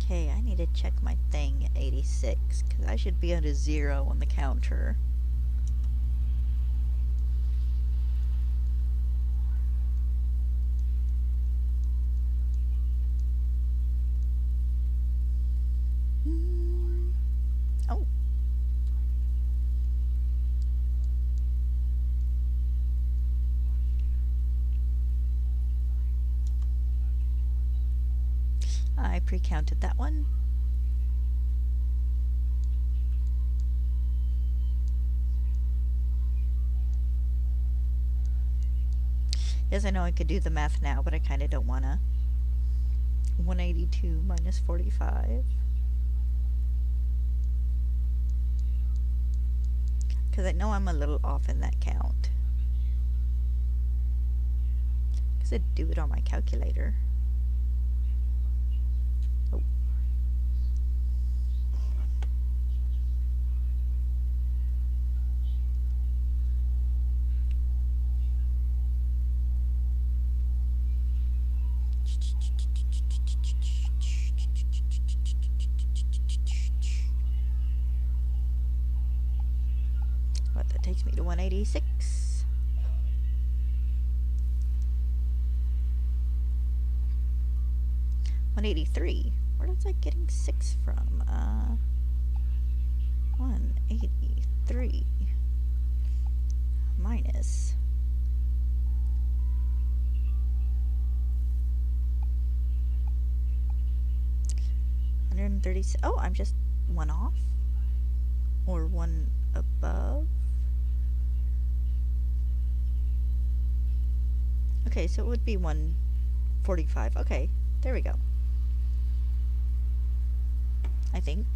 Okay, I need to check my thing at 86, because I should be at a 0 on the counter. Oh. I pre-counted that one. Yes, I know I could do the math now, but I kind of don't wanna. 182 minus 45. Because I know I'm a little off in that count. Because I do it on my calculator. Oh. What, that takes me to 186. $183. Where was I getting 6 from? 183 minus 136. Oh, I'm just one off? Or one above? Okay, so it would be 145. Okay, there we go. I think.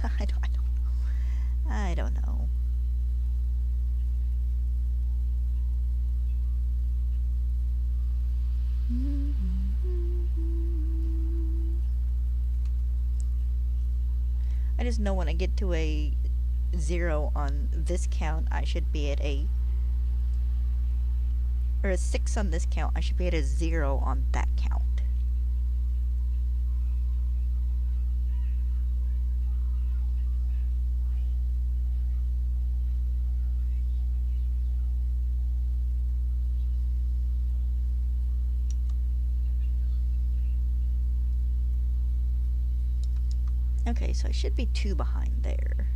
I don't know. I just know when I get to a 0 on this count, I should be at a... or a 6 on this count, I should be at a 0 on that count. Okay, so I should be 2 behind there.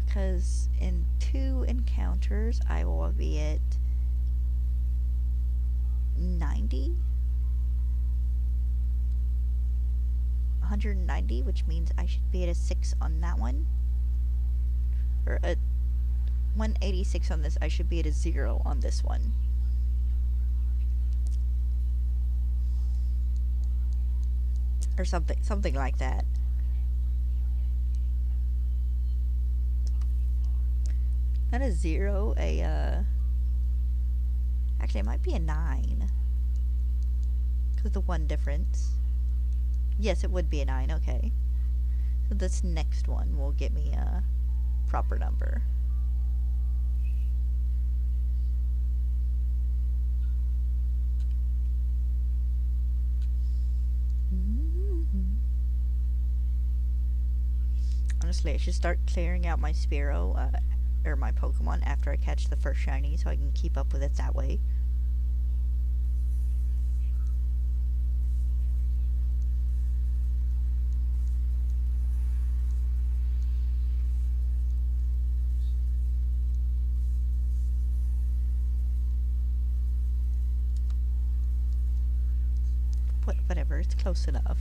Because in 2 encounters, I will be at 90. 190, which means I should be at a 6 on that one. Or a 186 on this. I should be at a 0 on this one. Or something like that. Not a 0, actually, it might be a 9. Because the 1 difference. Yes, it would be a 9, okay. So this next one will get me a proper number. Honestly, I should start clearing out my Spearow, or my Pokemon after I catch the first shiny so I can keep up with it that way. Whatever, it's close enough.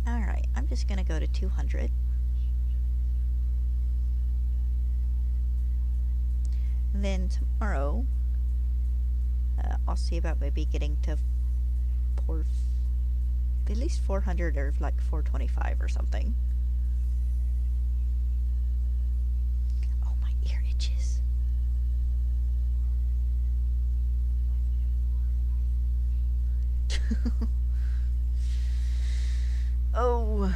Alright, I'm just gonna go to 200. And then tomorrow, I'll see about maybe getting to at least 400 or like 425 or something. Oh, my ear itches. Oh.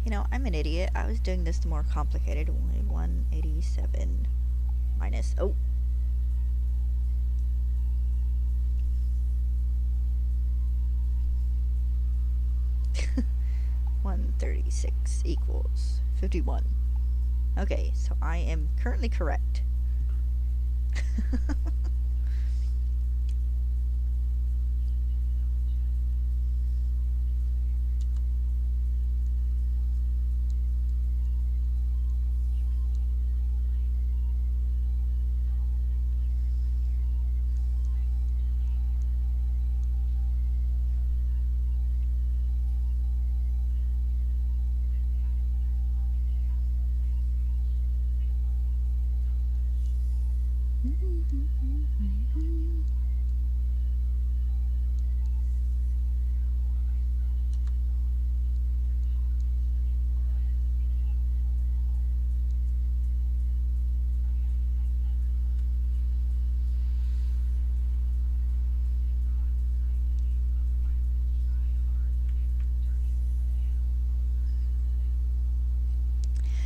You know, I'm an idiot. I was doing this more complicated. Only 187 minus... Oh. $136 equals 51. Okay, so I am currently correct.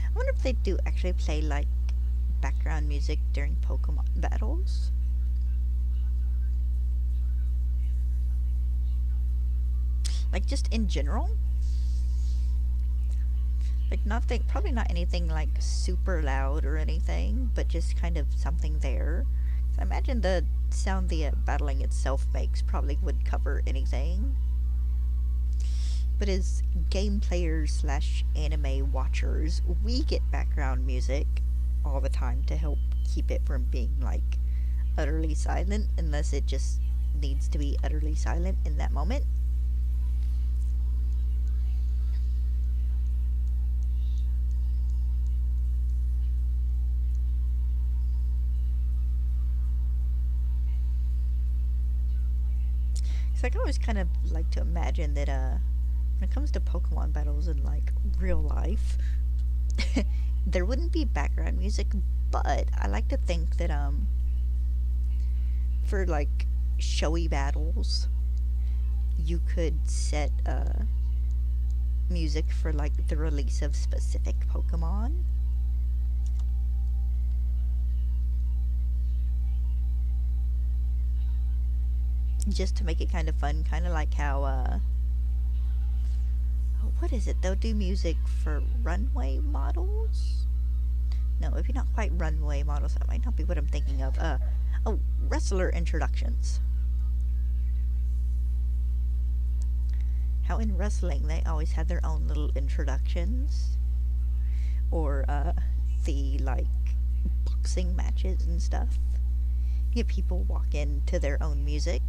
I wonder if they do actually play like background music during Pokemon battles. Like just in general. Like nothing, probably not anything like super loud or anything, but just kind of something there. I imagine the sound the battling itself makes probably would cover anything. But as game players slash anime watchers, we get background music all the time to help keep it from being like utterly silent, unless it just needs to be utterly silent in that moment. So I always kind of like to imagine that when it comes to Pokemon battles in like real life, there wouldn't be background music, but I like to think that for like showy battles, you could set music for like the release of specific Pokemon. Just to make it kind of fun, kind of like how oh, what is it? They'll do music for runway models. No, maybe not quite runway models. That might not be what I'm thinking of. Oh, wrestler introductions. How in wrestling they always have their own little introductions, or the like boxing matches and stuff. You get people walk into their own music.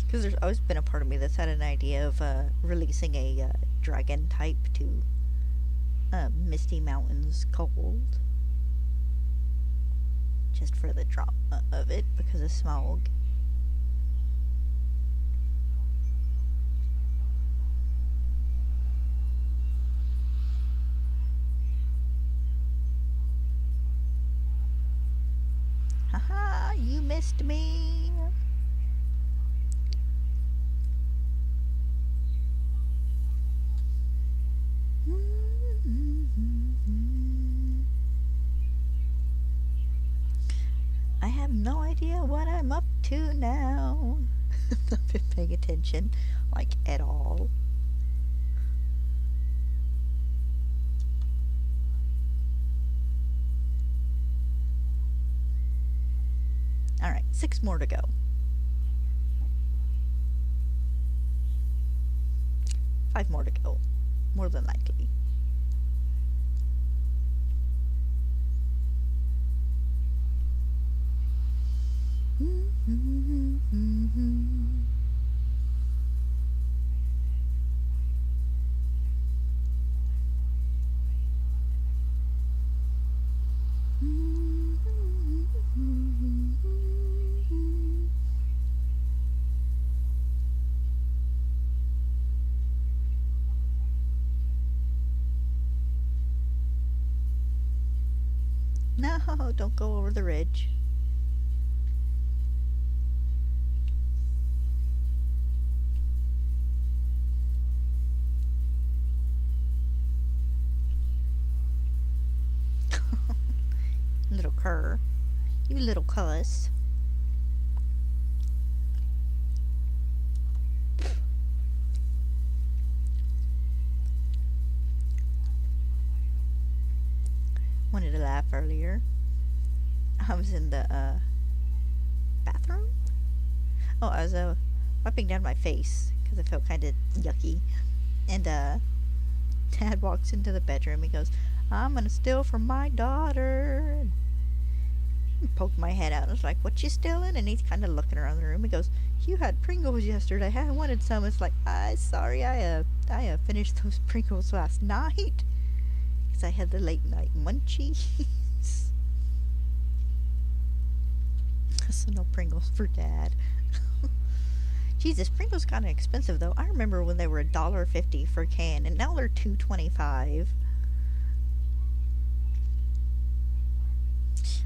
Because there's always been a part of me that's had an idea of releasing a dragon type to Misty Mountains cold. Just for the drama of it because of Smog. Haha, you missed me. I have no idea what I'm up to now. I've not been paying attention, like, at all. Alright, 6 more to go. 5 more to go. More than likely. No, don't go over the ridge. Little cur. You little cuss. Wanted to laugh earlier. I was in the bathroom. Oh, I was wiping down my face because I felt kind of yucky. And Dad walks into the bedroom. He goes, "I'm gonna steal from my daughter." And poked my head out. I was like, "What you stealing?" And he's kind of looking around the room. He goes, "You had Pringles yesterday. I wanted some." It's like, sorry, I finished those Pringles last night because I had the late night munchies. So no Pringles for Dad. Jesus, Pringles got expensive though. I remember when they were $1.50 for a can, and now they're $2.25.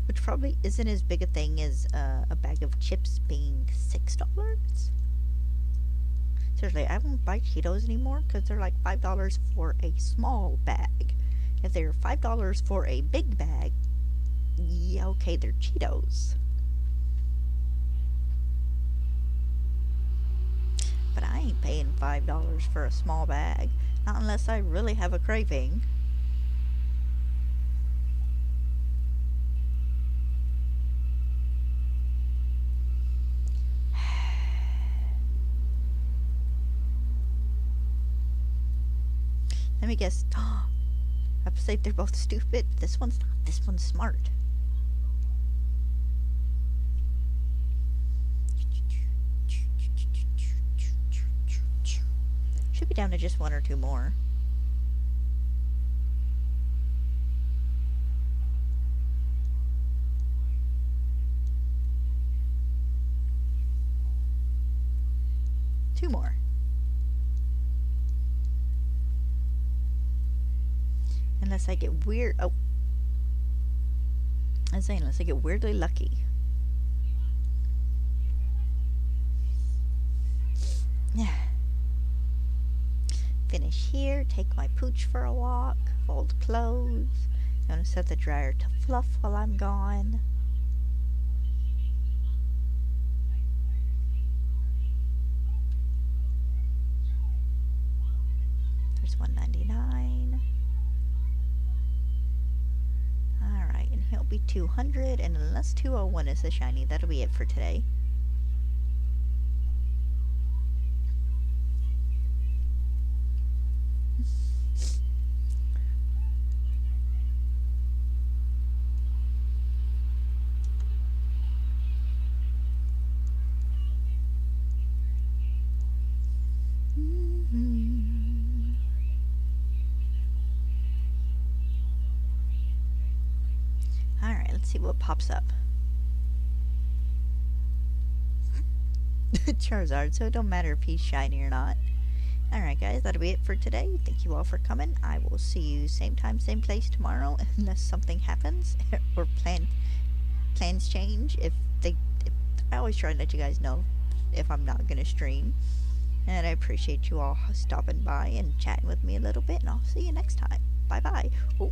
Which probably isn't as big a thing as a bag of chips being $6. Seriously, I won't buy Cheetos anymore because they're like $5 for a small bag. If they're $5 for a big bag, yeah, okay, they're Cheetos. But I ain't paying $5 for a small bag. Not unless I really have a craving. Let me guess. I have to say they're both stupid. This one's not. This one's smart. Should be down to just 1 or 2 more. Unless I get weird. Oh, I was saying, unless I get weirdly lucky. Yeah. Finish here, take my pooch for a walk, fold clothes. Gonna set the dryer to fluff while I'm gone. There's $1.99. Alright, and he'll be 200, and unless 201 is the shiny, that'll be it for today. Alright, let's see what pops up. Charizard, so it don't matter if he's shiny or not. Alright guys, that'll be it for today. Thank you all for coming. I will see you same time, same place tomorrow, unless something happens or plans change. If I always try to let you guys know if I'm not gonna stream. And I appreciate you all stopping by and chatting with me a little bit, and I'll see you next time. Bye bye. Oh.